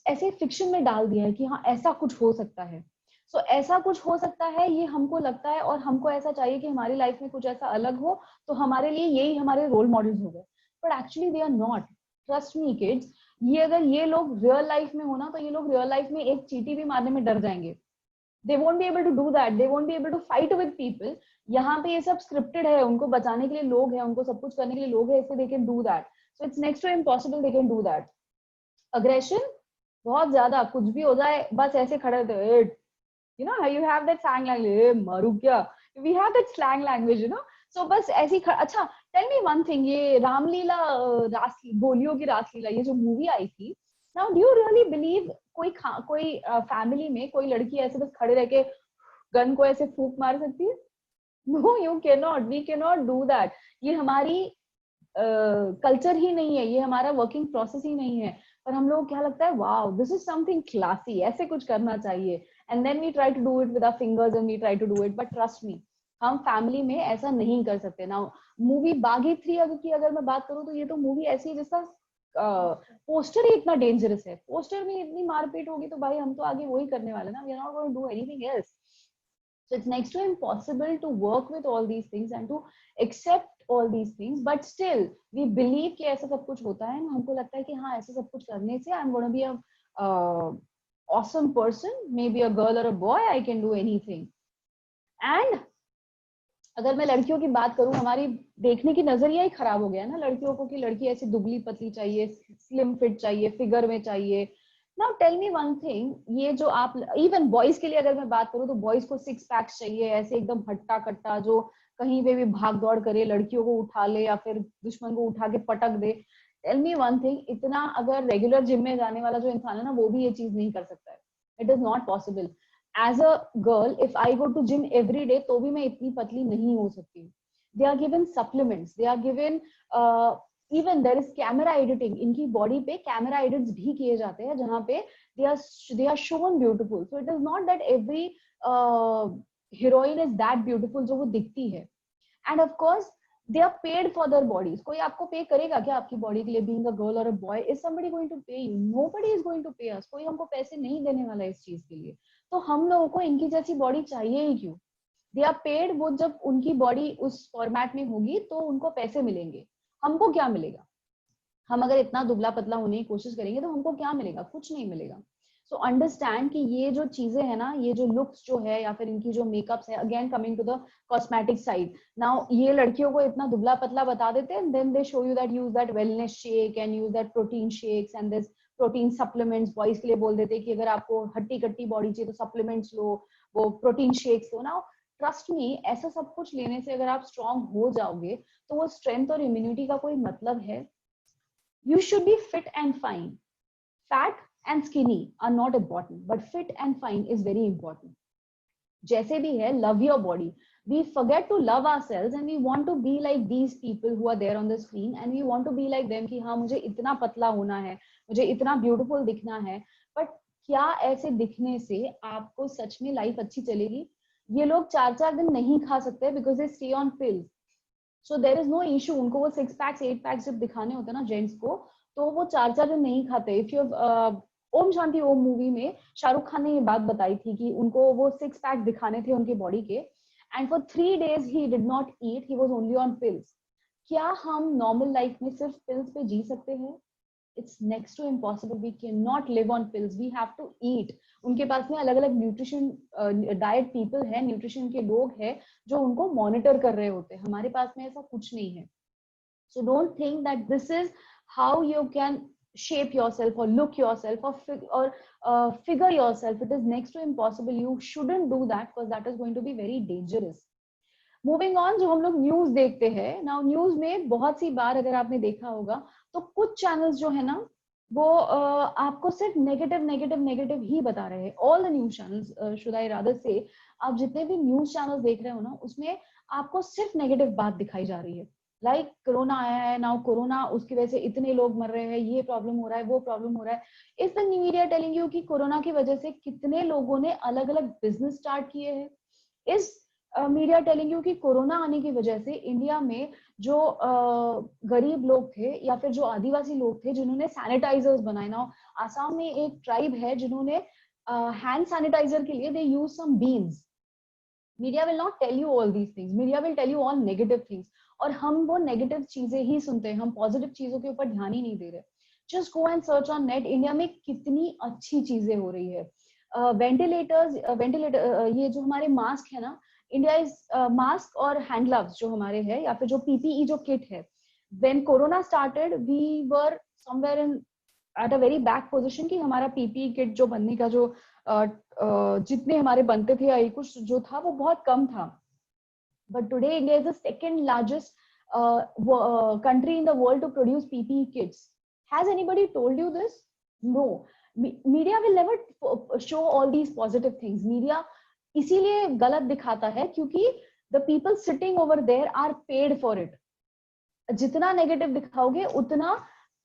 ऐसे फिक्शन में डाल दिया है कि हाँ ऐसा कुछ हो सकता है। सो ऐसा कुछ हो सकता है ये हमको लगता है, और हमको ऐसा चाहिए कि हमारी लाइफ में कुछ ऐसा अलग हो, तो हमारे लिए यही हमारे रोल मॉडल्स हो गए, but actually they are not. Trust me kids, ये अगर ये लोग रियल लाइफ में हो ना, तो ये लोग रियल लाइफ में एक चींटी भी मारने में डर जाएंगे। they won't be able to do that, they won't be able to fight with people. यहाँ पे ये सब स्क्रिप्टेड है, उनको बचाने के लिए लोग हैं, उनको सब कुछ करने के लिए लोग हैं, इसलिए they can do that. So it's next to impossible they can do that. Aggression बहुत ज्यादा, कुछ भी हो जाए बस ऐसे खड़े थे, you know how you have that slang language, मारू क्या, we have that slang language, you know. So बस ऐसी अच्छा, tell me one thing, ये रामलीला रास गोलियों की रासलीला, ये जो मूवी आई थी, now do you really believe कोई फैमिली में कोई लड़की ऐसे बस खड़े रह के गन को ऐसे फूंक मार सकती है? No, you cannot, we cannot do that. ये हमारी कल्चर ही नहीं है, ये हमारा वर्किंग प्रोसेस ही नहीं है। पर हम लोग क्या लगता है, wow this is something classy, ऐसे कुछ करना चाहिए, and then we try to do it with our fingers and we try to do it, but trust me हम फैमिली में ऐसा नहीं कर सकते ना। मूवी बागी 3 की अगर मैं बात करूं, तो ये तो मूवी ऐसी है जिसका पोस्टर ही इतना डेंजरस है, पोस्टर में इतनी मारपीट होगी तो भाई हम तो आगे वही करने वाले ना, we are not going to do anything else. So it's next to impossible to work with all these things and to accept all these things, but still we believe कि ऐसा सब कुछ होता है, हमको लगता है कि हाँ ऐसा सब कुछ करने से I'm going to be a awesome person, maybe a girl or a boy, I can do anything. And अगर मैं लड़कियों की बात करूं, हमारी देखने की नजरिया ही खराब हो गया है ना लड़कियों को, कि लड़की ऐसी दुबली पतली चाहिए, स्लिम फिट चाहिए, फिगर में चाहिए। Now tell me one thing, ये जो आप इवन बॉयज के लिए अगर मैं बात करूं, तो बॉयज को 6 पैक्स चाहिए, ऐसे एकदम हट्टा कट्टा जो कहीं पे भी भाग दौड़ करे, लड़कियों को उठा ले या फिर दुश्मन को उठा के पटक दे। टेल मी वन थिंग, इतना अगर रेगुलर जिम में जाने वाला जो इंसान है ना, वो भी ये चीज नहीं कर सकता है। It is not possible. As a girl if I go to gym every day, तो भी मैं इतनी पतली नहीं हो सकती। They are given supplements, they are given even there is camera editing, इनकी बॉडी पे कैमरा एडिट्स भी किए जाते हैं जहां पे they are shown beautiful. So it is not that every heroine is that beautiful जो वो दिखती है। And of course they are paid for their bodies. कोई आपको पे करेगा क्या आपकी बॉडी के लिए? being a girl or a boy, is somebody going to pay you? Nobody is going to pay us. कोई हमको पैसे नहीं देने वाला है इस चीज के लिए, तो हम लोगों को इनकी जैसी बॉडी चाहिए ही क्यों? दे आर पेड, वो जब उनकी बॉडी उस फॉर्मेट में होगी तो उनको पैसे मिलेंगे, हमको क्या मिलेगा? हम अगर इतना दुबला पतला होने की कोशिश करेंगे तो हमको क्या मिलेगा? कुछ नहीं मिलेगा। सो अंडरस्टैंड कि ये जो चीजें है ना, ये जो लुक्स जो है या फिर इनकी जो मेकअप्स है, again coming to the cosmetic side, नाउ ये लड़कियों को इतना दुबला पतला बता देते हैं, then they show you that use that wellness shake and use that protein shakes and this protein supplements. Boys के लिए बोल देते हैं कि अगर आपको हट्टी कट्टी बॉडी चाहिए तो सप्लीमेंट्स लो, वो प्रोटीन शेक्स लो। नाउ ट्रस्ट मी, ऐसा सब कुछ लेने से अगर आप स्ट्रांग हो जाओगे तो वो स्ट्रेंथ और इम्यूनिटी का कोई मतलब है? You should be fit and fine. Fat and skinny are not important, but fit and fine is very important. जैसे भी है, love your body. We forget to love ourselves and we want to be like these people who are there on the screen and we want to be like them कि हाँ मुझे इतना पतला होना है, मुझे इतना beautiful दिखना है। But क्या ऐसे दिखने से आपको सच में लाइफ अच्छी चलेगी? ये लोग 4-4 दिन नहीं खा सकते because they stay on pills. So there is no issue, उनको वो 6 पैक्स 8 पैक्स जब दिखाने होते हैं ना जेंट्स को, तो वो 4-4 दिन नहीं खाते। If you Om Shanti Om movie में शाहरुख खान ने ये बात बताई थी कि उनको वो 6 पैक दिखाने थे उनके बॉडी के, and for 3 days he did not eat, he was only on pills. क्या हम नॉर्मल लाइफ में सिर्फ पिल्स पे जी सकते हैं? It's next to impossible. We can not live on pills, we have to eat. उनके पास में अलग अलग न्यूट्रिशन डाइट पीपल है, न्यूट्रिशन के लोग हैं जो उनको मॉनिटर कर रहे होते हैं। हमारे पास में ऐसा कुछ नहीं है। So don't think that this is how you can shape yourself or look yourself or figure yourself. It is next to impossible. You shouldn't do that because that is going to be very dangerous. Moving on, जो हम लोग news देखते हैं ना, news में बहुत सी बार अगर आपने देखा होगा तो कुछ चैनल्स जो है ना वो आपको सिर्फ नेगेटिव नेगेटिव नेगेटिव ही बता रहे हैं। All the news channels, should I rather से, आप जितने भी न्यूज चैनल्स देख रहे हो ना उसमें आपको सिर्फ नेगेटिव बात दिखाई जा रही है। लाइक कोरोना आया है नाउ, कोरोना उसकी वजह से इतने लोग मर रहे हैं, ये प्रॉब्लम हो रहा है, वो प्रॉब्लम हो रहा है। Is the media telling you कि कोरोना की वजह से कितने लोगों ने अलग अलग बिजनेस स्टार्ट किए हैं? इस मीडिया टेलिंग यू कि कोरोना आने की वजह से इंडिया में जो गरीब लोग थे या फिर जो आदिवासी लोग थे जिन्होंने सैनिटाइजर्स बनाए ना, आसाम में एक ट्राइब है जिन्होंने हैंड सैनिटाइजर के लिए they use some beans. Media will not tell you all these things, media will tell you all negative things, और हम वो नेगेटिव चीजें ही सुनते हैं, हम पॉजिटिव चीजों के ऊपर ध्यान ही नहीं दे रहे। Just go and search on net, India में कितनी अच्छी चीजें हो रही है। वेंटिलेटर, ये जो हमारे मास्क है ना, इंडिया इज मास्क और हैंड ग्लव्स जो हमारे हैं, या फिर जो पीपीई जो किट है, when corona started we were somewhere in at a very back position कि हमारा पीपीई किट जो बनने का जो जितने हमारे बनते थे या कुछ जो था वो बहुत कम था। But today India is the second largest country in the world to produce PPE kits. Has anybody told you this? No. Media will never show all these positive things. Media इसीलिए गलत दिखाता है क्योंकि the people sitting over there are paid for it. जितना negative दिखाओगे उतना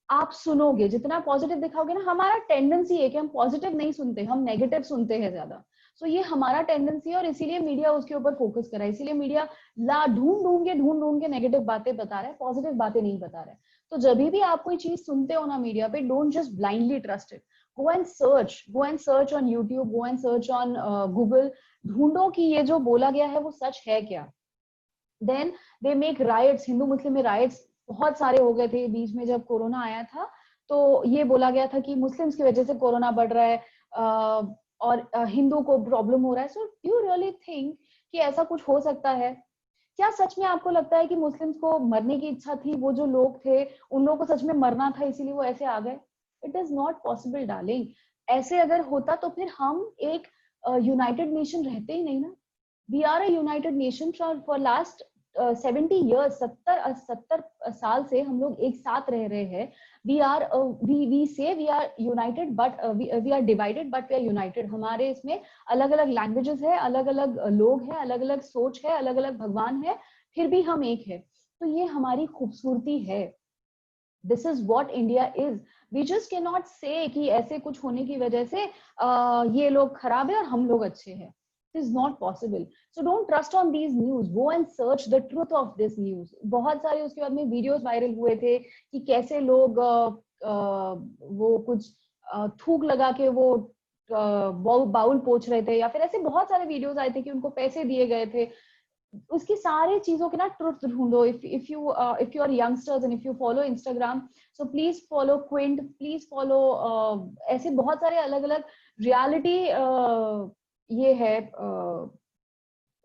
आप सुनोगे, जितना पॉजिटिव दिखाओगे ना, हमारा टेंडेंसी है कि हम पॉजिटिव नहीं सुनते, हम नेगेटिव सुनते हैं ज्यादा। सो ये हमारा टेंडेंसी है और इसीलिए मीडिया उसके ऊपर फोकस कर रहा है, इसीलिए मीडिया ढूंढ के नेगेटिव बातें बता रहा है, पॉजिटिव बातें नहीं बता रहा है। तो जब भी आप कोई चीज सुनते हो ना मीडिया पे, don't just blindly trust it, go and search on YouTube, go and search on Google, ढूंढो कि ये जो बोला गया है वो सच है क्या। Then they make riots, Hindu Muslim में राइट्स बहुत सारे हो गए थे बीच में जब कोरोना आया था, तो ये बोला गया था कि मुस्लिम्स की वजह से कोरोना बढ़ रहा है और हिंदू को प्रॉब्लम हो रहा है। So do you really think कि ऐसा कुछ हो सकता है? क्या सच में आपको लगता है कि मुस्लिम्स को मरने की इच्छा थी? वो जो लोग थे उन लोगों को सच में मरना था इसीलिए वो ऐसे आ गए? It is not possible darling. ऐसे अगर होता तो फिर हम एक यूनाइटेड नेशन रहते ही नहीं ना। We are a united nation for last 70 years, 70 साल से हम लोग एक साथ रह रहे हैं। we say we are united but we are divided but we are united. हमारे इसमें अलग अलग लैंग्वेजेस है, अलग अलग लोग हैं, अलग अलग सोच है, अलग अलग भगवान है, फिर भी हम एक है। तो ये हमारी खूबसूरती है। This is what India is. We just cannot say कि ऐसे कुछ होने की वजह से ये लोग खराब है और हम लोग अच्छे हैं. It is not possible. So don't trust on these news. Go and search the truth of this news. बहुत सारे उसके बाद में वीडियोस वायरल हुए थे कि कैसे लोग वो कुछ थूक लगा के वो बाउल पोंछ रहे थे, या फिर ऐसे बहुत सारे वीडियोस आए थे कि उनको पैसे दिए गए थे। उसकी सारी चीजों के ना ट्रुथ ढूंढो। if you are youngsters and if you follow Instagram, so please follow Quint, please follow ऐसे बहुत सारे अलग अलग रियलिटी ये है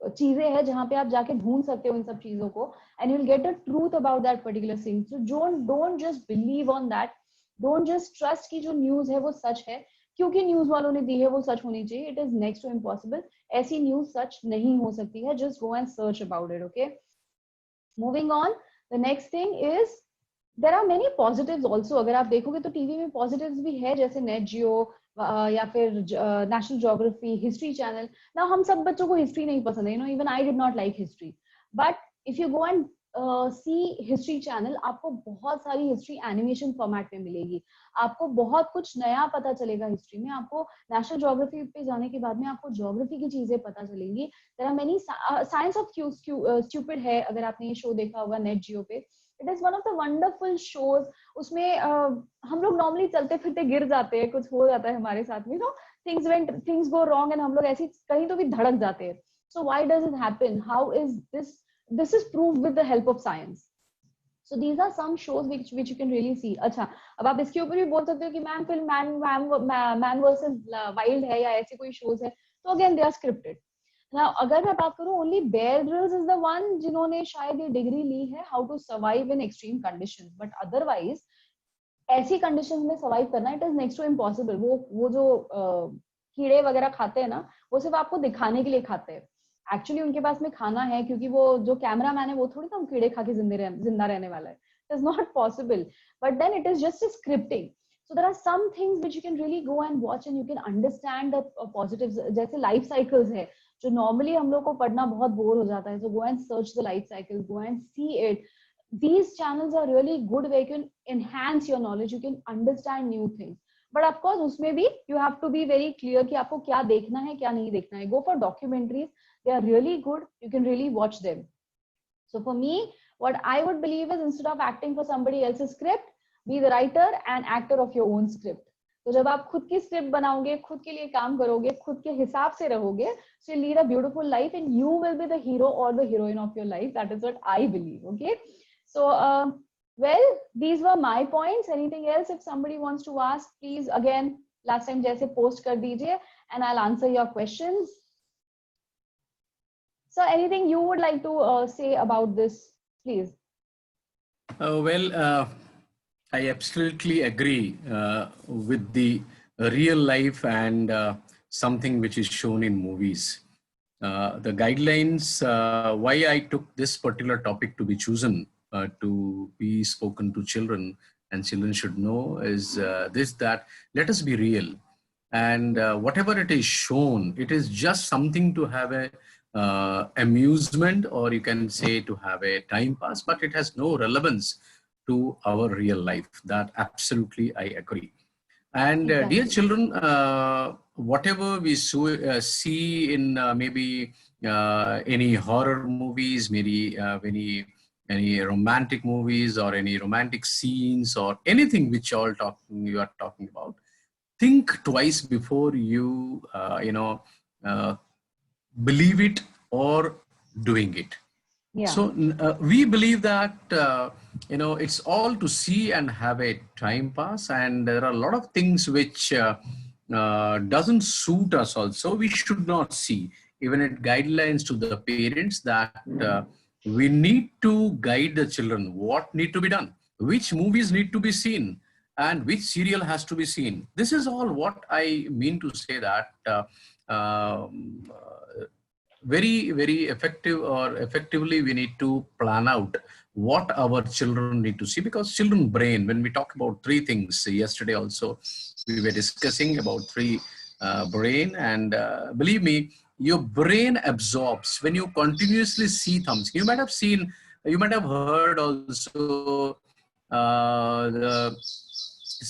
चीजें हैं जहां पे आप जाके ढूंढ सकते हो इन सब चीजों को, and you'll get a truth about that particular thing. So don't just believe on that, don't just trust कि जो न्यूज है वो सच है क्योंकि न्यूज वालों ने दी है वो सच होनी चाहिए। It is next to impossible, ऐसी न्यूज सच नहीं हो सकती है। Just go and search about it. Okay, moving on, the next thing is there are many positives also. अगर आप देखोगे तो टीवी में पॉजिटिव्स भी है, जैसे नेट जियो या फिर नेशनल ज्योग्राफी, हिस्ट्री चैनल। ना हम सब बच्चों को हिस्ट्री नहीं पसंद है, you know, even I did not like history, but if you go and see history channel, आपको बहुत सारी हिस्ट्री एनिमेशन फॉर्मेट में मिलेगी, आपको बहुत कुछ नया पता चलेगा हिस्ट्री में। आपको नेशनल ज्योग्राफी पे जाने के बाद में आपको ज्योग्राफी की चीजें पता चलेंगी। There are many science of stupid है, अगर आपने ये शो देखा होगा नेट जियो पे, It is one of the wonderful shows. उसमें हम लोग normally चलते फिरते गिर जाते हैं, कुछ हो जाता है हमारे साथ में, things go wrong and हम लोग ऐसे कहीं तो भी धड़क जाते हैं. So why does it happen? How is this? This is proved with the help of science. So these are some shows which you can really see. अच्छा, अब आप इसके ऊपर भी बोल सकते हो कि मैम फिर मैन वर्सेस वाइल्ड है या ऐसे कोई shows है, तो again they are scripted. Now अगर मैं बात करूँ, only Bear Grylls is the one जिन्होंने शायद ये डिग्री ली है how to survive in extreme conditions, but otherwise ऐसी conditions में survive करना it is next to impossible. वो जो कीड़े वगैरह खाते हैं ना, वो सिर्फ आपको दिखाने के लिए खाते हैं. एक्चुअली उनके पास में खाना है, क्योंकि वो जो कैमरा मैन है वो थोड़ी ना कीड़े खा के जिंदा रहने वाला है. It is not possible, but then it is just scripting. So there are some things which you can really go and watch and you can understand the positives. जैसे लाइफ साइकिल्स है जो नॉर्मली हम लोग को पढ़ना बहुत bore हो जाता है. So go and search the life cycle, go and see it. These channels are really good where you can enhance your knowledge, you can understand new things. But of course उसमें भी you have to be very clear कि आपको क्या देखना है क्या नहीं देखना है. Go for documentaries. They are really good. You can really watch them. So for me, what I would believe is instead of acting for somebody else's script, be the writer and actor of your own script. तो जब आप खुद की script बनाओगे, खुद के लिए काम करोगे, खुद के हिसाब से रहोगे, so you lead a beautiful life and you will be the hero or the heroine of your life. That is what I believe. Okay. So, well, these were my points. Anything else if somebody wants to ask, please again, last time जैसे post कर दीजिए and I'll answer your questions. So anything you would like to say about this, please? I absolutely agree with the real life and something which is shown in movies. The guidelines, why I took this particular topic to be chosen to be spoken to children and children should know is that let us be real. And whatever it is shown, it is just something to have a amusement, or you can say to have a time pass, but it has no relevance to our real life. That absolutely I agree. And Exactly. dear children, whatever we see in maybe any horror movies, maybe any romantic movies or any romantic scenes or anything which you are talking about, think twice before you believe it or doing it. Yeah. So we believe that it's all to see and have a time pass, and there are a lot of things which doesn't suit us also. We should not see. Even it guidelines to the parents that we need to guide the children what need to be done, which movies need to be seen, and which serial has to be seen. This is all what I mean to say, that very, very effective or effectively we need to plan out what our children need to see, because children brain, when we talk about three things, yesterday also we were discussing about three brain, and believe me, your brain absorbs when you continuously see something. You might have heard also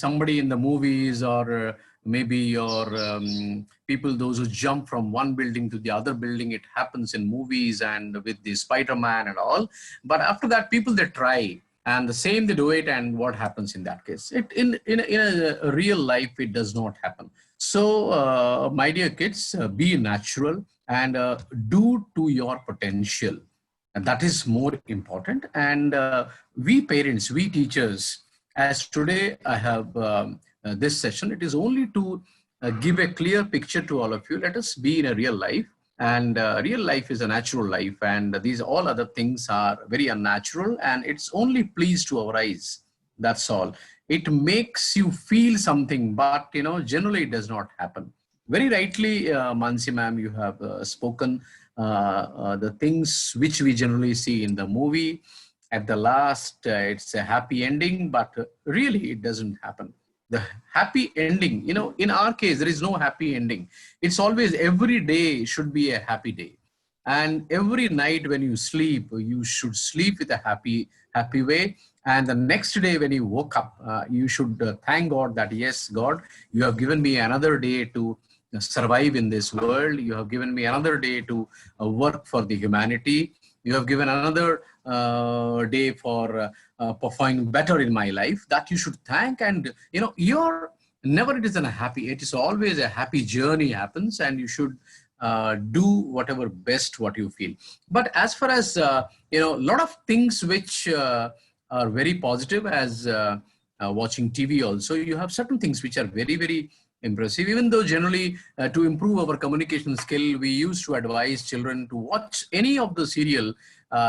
somebody in the movies, or maybe your people, those who jump from one building to the other building. It happens in movies and with the Spider-Man and all. But after that, people, they try and the same they do it, and what happens in that case? In a real life, it does not happen. So, my dear kids, be natural and do to your potential. And that is more important. And we parents, we teachers, as today I have this session, it is only to give a clear picture to all of you. Let us be in a real life, and real life is a natural life, and these all other things are very unnatural, and it's only pleased to our eyes. That's all. It makes you feel something, but generally it does not happen. Very rightly, Mansi ma'am, you have spoken the things which we generally see in the movie. At the last, it's a happy ending, but really it doesn't happen. The happy ending, in our case, there is no happy ending. It's always every day should be a happy day. And every night when you sleep, you should sleep with a happy way. And the next day when you woke up, you should thank God that, yes, God, you have given me another day to survive in this world. You have given me another day to work for the humanity. You have given another day for performing better in my life, that you should thank. And you're never, it is a happy, it is always a happy journey happens, and you should do whatever best what you feel. But as far as a lot of things which are very positive, as watching TV also, you have certain things which are very, very impressive. Even though generally to improve our communication skill, we used to advise children to watch any of the serial,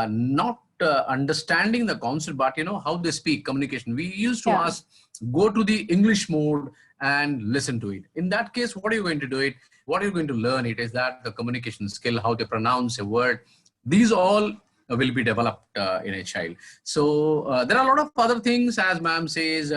not understanding the concept, but how they speak communication. We used to ask, go to the English mode and listen to it. In that case, what are you going to do it? What are you going to learn? It is that the communication skill, how they pronounce a word, these all will be developed in a child. So there are a lot of other things, as ma'am says,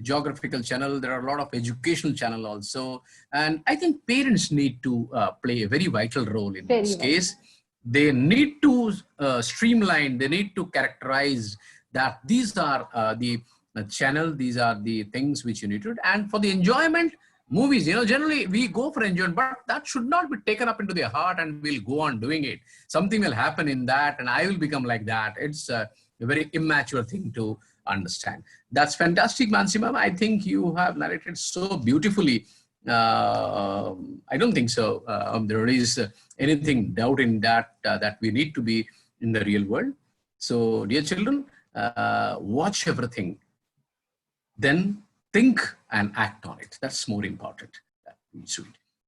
geographical channel, there are a lot of educational channel also. And I think parents need to play a very vital role in this case. They need to streamline, they need to characterize that these are the channel, these are the things which you need to do. And for the enjoyment, movies, generally we go for enjoyment, but that should not be taken up into their heart and we'll go on doing it. Something will happen in that and I will become like that. It's a very immature thing to understand. That's fantastic, Mansi ma'am. I think you have narrated so beautifully. I don't think so. There is anything doubt in that, that we need to be in the real world. So dear children, watch everything, then think and act on it. That's more important.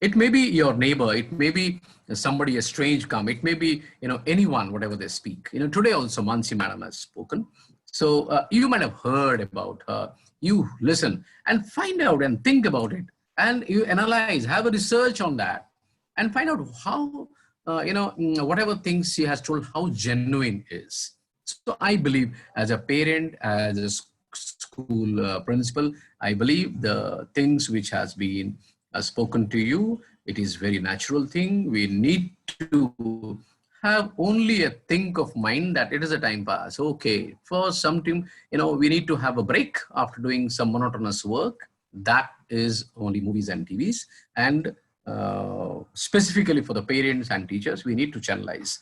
It may be your neighbor, it may be somebody, a strange come, it may be anyone, whatever they speak. Today also Mansi madam has spoken. So you might have heard about her. You listen and find out and think about it, and you analyze, have a research on that, and find out how whatever things she has told, how genuine is. So I believe, as a parent, as a school principal, I believe the things which has been spoken to you, it is very natural thing. We need to have only a think of mind that it is a time pass. Okay, for some time, we need to have a break after doing some monotonous work. That is only movies and TVs. And specifically for the parents and teachers, we need to channelize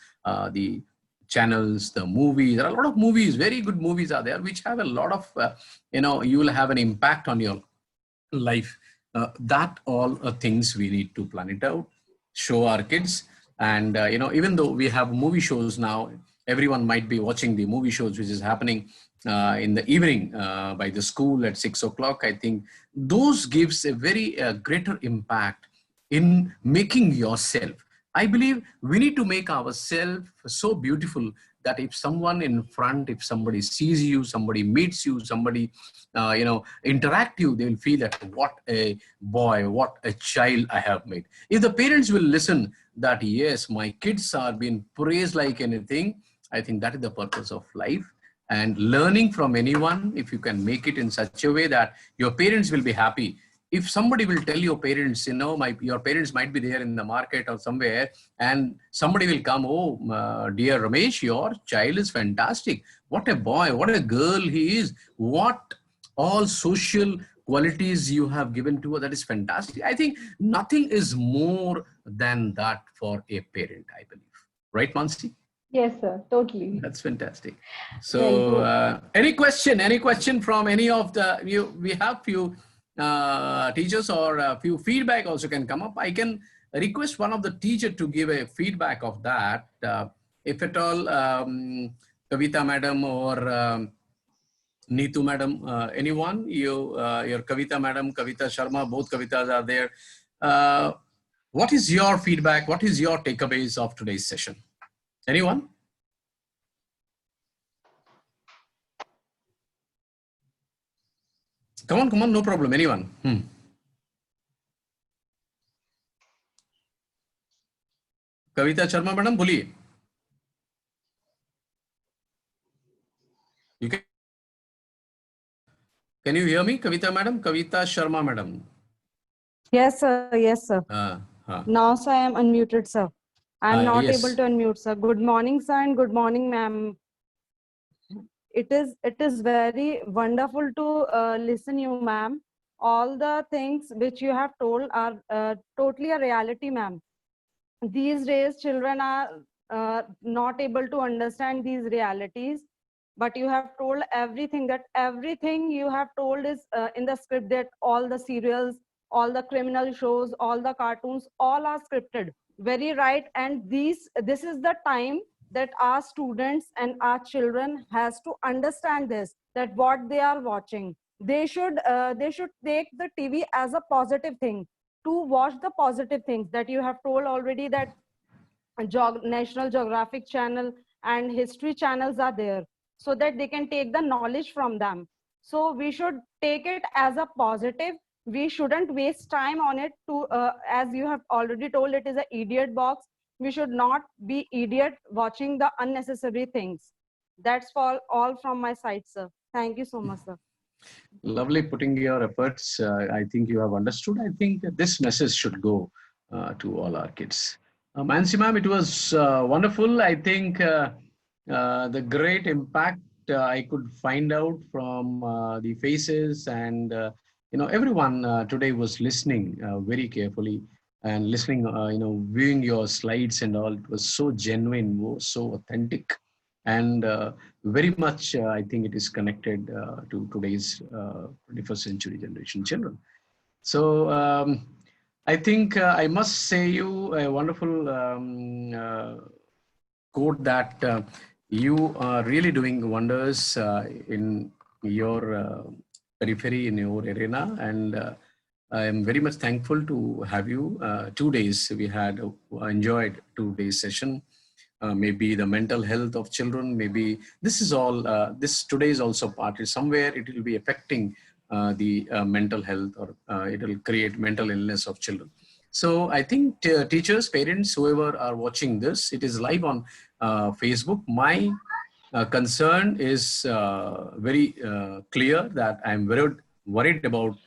the channels, the movies. There are a lot of movies, very good movies are there, which have a lot of, you will have an impact on your life. That all things we need to plan it out, show our kids. And, even though we have movie shows now, everyone might be watching the movie shows, which is happening in the evening by the school at 6 o'clock. I think those gives a very greater impact in making yourself. I believe we need to make ourselves so beautiful that if someone in front, if somebody sees you, somebody meets you, somebody, interact you, they will feel that what a boy, what a child I have made. If the parents will listen that, yes, my kids are being praised like anything, I think that is the purpose of life. And learning from anyone, if you can make it in such a way that your parents will be happy. If somebody will tell your parents, your parents might be there in the market or somewhere, and somebody will come, oh, dear Ramesh, your child is fantastic. What a boy, what a girl he is. What all social qualities you have given to her, that is fantastic. I think nothing is more than that for a parent, I believe. Right, Mansi? Yes, sir, totally. That's fantastic. So any question from any of we have few teachers, or a few feedback also can come up. I can request one of the teacher to give a feedback of that. If at all, Kavita madam or Neetu madam, anyone, your Kavita madam, Kavita Sharma, both Kavitas are there. What is your feedback? What is your takeaways of today's session? Anyone? Come on, no problem. Anyone? Kavita Sharma madam, बोलिए. Can you hear me, Kavita madam? Kavita Sharma madam. Yes, sir. Yes, sir. Now, sir, I am unmuted, sir. I am not able to unmute, sir. Good morning, sir, and good morning, ma'am. It is very wonderful to listen you, ma'am. All the things which you have told are totally a reality, ma'am. These days, children are not able to understand these realities, but you have told everything, that everything you have told is in the script, that all the serials, all the criminal shows, all the cartoons, all are scripted. Very right. And this is the time that our students and our children has to understand this, that what they are watching, they should take the TV as a positive thing, to watch the positive things that you have told already, that National Geographic channel and history channels are there, so that they can take the knowledge from them. So we should take it as a positive. We shouldn't waste time on it to, as you have already told, it is an idiot box. We should not be idiot watching the unnecessary things. That's all from my side, sir. Thank you so much, sir. Lovely putting your efforts. I think you have understood. I think this message should go to all our kids. Mansi ma'am, it was wonderful. I think the great impact I could find out from the faces, and everyone today was listening very carefully and listening, viewing your slides and all. It was so genuine, so authentic, and very much I think it is connected to today's 21st century generation children. So I think I must say you a wonderful quote that you are really doing wonders in your periphery, in your arena, and I am very much thankful to have you. 2 days we had enjoyed 2 days session. Maybe the mental health of children, maybe this is all, this today is also part, somewhere it will be affecting the mental health, or it will create mental illness of children. So I think teachers, parents, whoever are watching this, it is live on Facebook. My concern is very clear, that I'm very worried about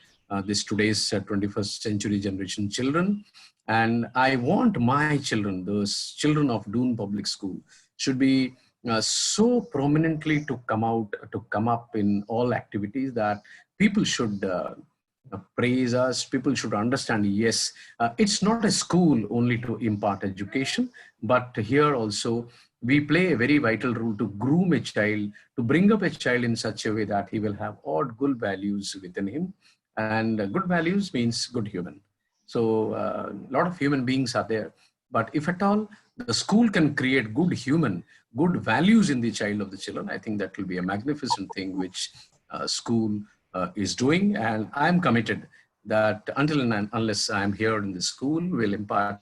this today's 21st century generation children. And I want my children, those children of Doon Public School, should be so prominently to come up in all activities, that people should praise us. People should understand, yes, it's not a school only to impart education, but here also we play a very vital role to groom a child, to bring up a child in such a way that he will have all good values within him. And good values means good human. So a lot of human beings are there, but if at all the school can create good human, good values in the child of the children, I think that will be a magnificent thing which school is doing. And I'm committed that until and unless I'm here in the school, will impart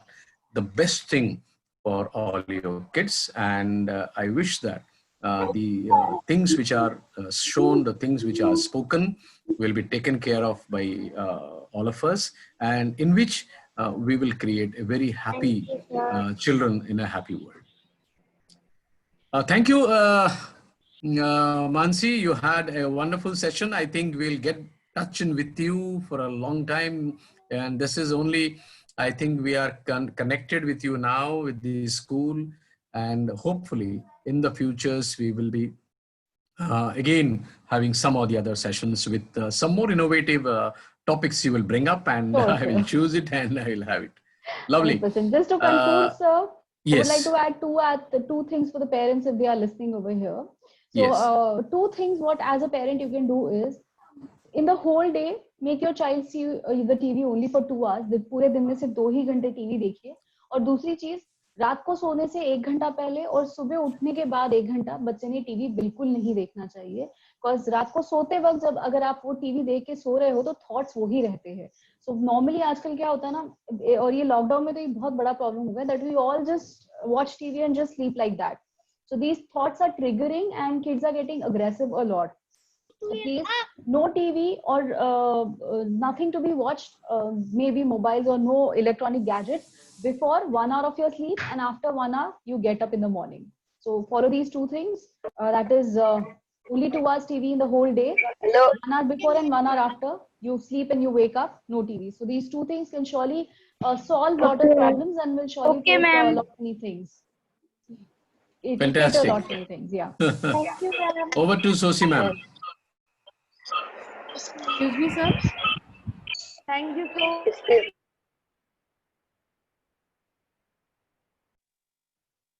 the best thing for all your kids. And I wish that the things which are shown, the things which are spoken, will be taken care of by all of us, and in which we will create a very happy children in a happy world. Thank you, Mansi. You had a wonderful session. I think we'll get touching with you for a long time, and this is only, I think we are connected with you now with the school, and hopefully in the futures we will be again having some of the other sessions with some more innovative topics you will bring up, and Sure, I will choose it and I will have it. Lovely. 100%. Just to conclude, sir, yes. I would like to add two things for the parents if they are listening over here. So yes. Two things what as a parent you can do is, in the whole day, make your child see the TV only for 2 hours. पूरे दिन में सिर्फ 2 ही घंटे TV देखिए. और दूसरी चीज, रात को सोने से 1 घंटा पहले और सुबह उठने के बाद 1 घंटा बच्चे ने टीवी बिल्कुल नहीं देखना चाहिए. बिकॉज रात को सोते वक्त जब अगर आप वो टीवी देख के सो रहे हो तो थॉट्स वही रहते हैं. सो नॉर्मली आजकल क्या होता है ना, और ये लॉकडाउन में तो ये बहुत बड़ा प्रॉब्लम हो गया, that we all just watch TV and just sleep like that. So these thoughts are triggering and kids are getting aggressive a lot. So please, no TV or nothing to be watched, maybe mobiles or no electronic gadgets before 1 hour of your sleep, and after 1 hour you get up in the morning. So follow these two things. That is only 2 hours TV in the whole day. 1 hour before and 1 hour after you sleep and you wake up, no TV. So these two things can surely solve a lot of problems and will surely take a lot of many things. It Fantastic. a lot many things, yeah. Thank you, ma'am. Over to Sosi ma'am. Excuse me, sir. Thank you so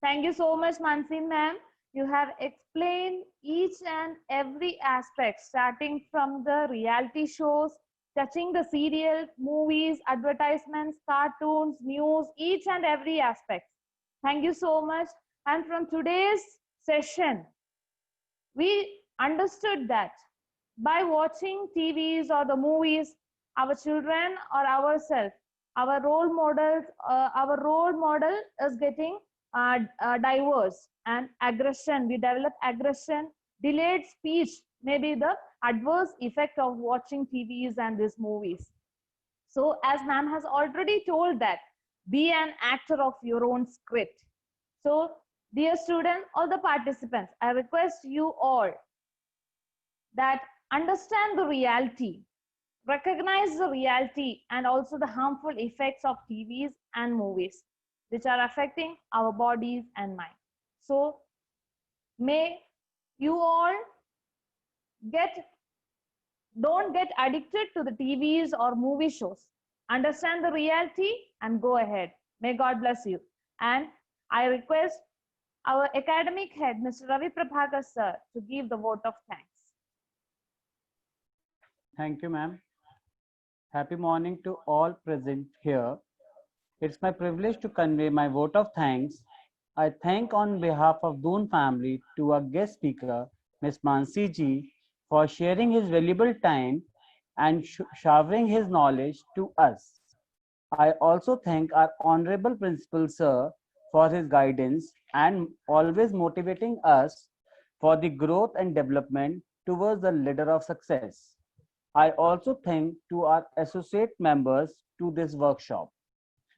Thank you so much, Mansi ma'am. You have explained each and every aspect, starting from the reality shows, touching the serial, movies, advertisements, cartoons, news, each and every aspect. Thank you so much. And from today's session, we understood that by watching TVs or the movies, our children or ourselves, our role model is getting diverse and aggression. We develop aggression, delayed speech, maybe the adverse effect of watching TVs and these movies. So as ma'am has already told that, be an actor of your own script. So dear students, all the participants, I request you all that understand the reality, recognize the reality and also the harmful effects of TVs and movies, which are affecting our bodies and mind. So may you all don't get addicted to the TVs or movie shows. Understand the reality and go ahead. May God bless you. And I request our academic head, Mr. Ravi Prabhakar sir, to give the vote of thanks. Thank you, ma'am. Happy morning to all present here. It's my privilege to convey my vote of thanks. I thank on behalf of Doon family to our guest speaker, Ms. Mansi ji, for sharing his valuable time and showering his knowledge to us. I also thank our honorable principal sir for his guidance and always motivating us for the growth and development towards the ladder of success. I also thank to our associate members to this workshop.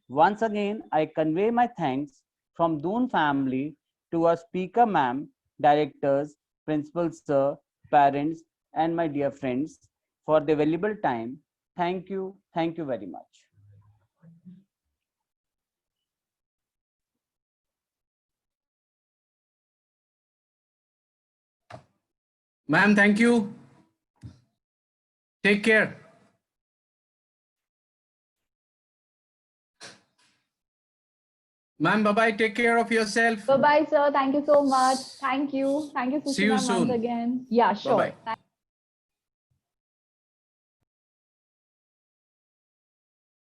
Once again, I convey my thanks from Doon family to our speaker ma'am, directors, principal sir, parents, and my dear friends for their valuable time. Thank you very much. Ma'am, thank you. Take care. Ma'am, bye-bye. Take care of yourself. Bye-bye, sir. Thank you so much. Thank you. Thank you, See you Sushila, once soon. again. Yeah, sure. Bye-bye.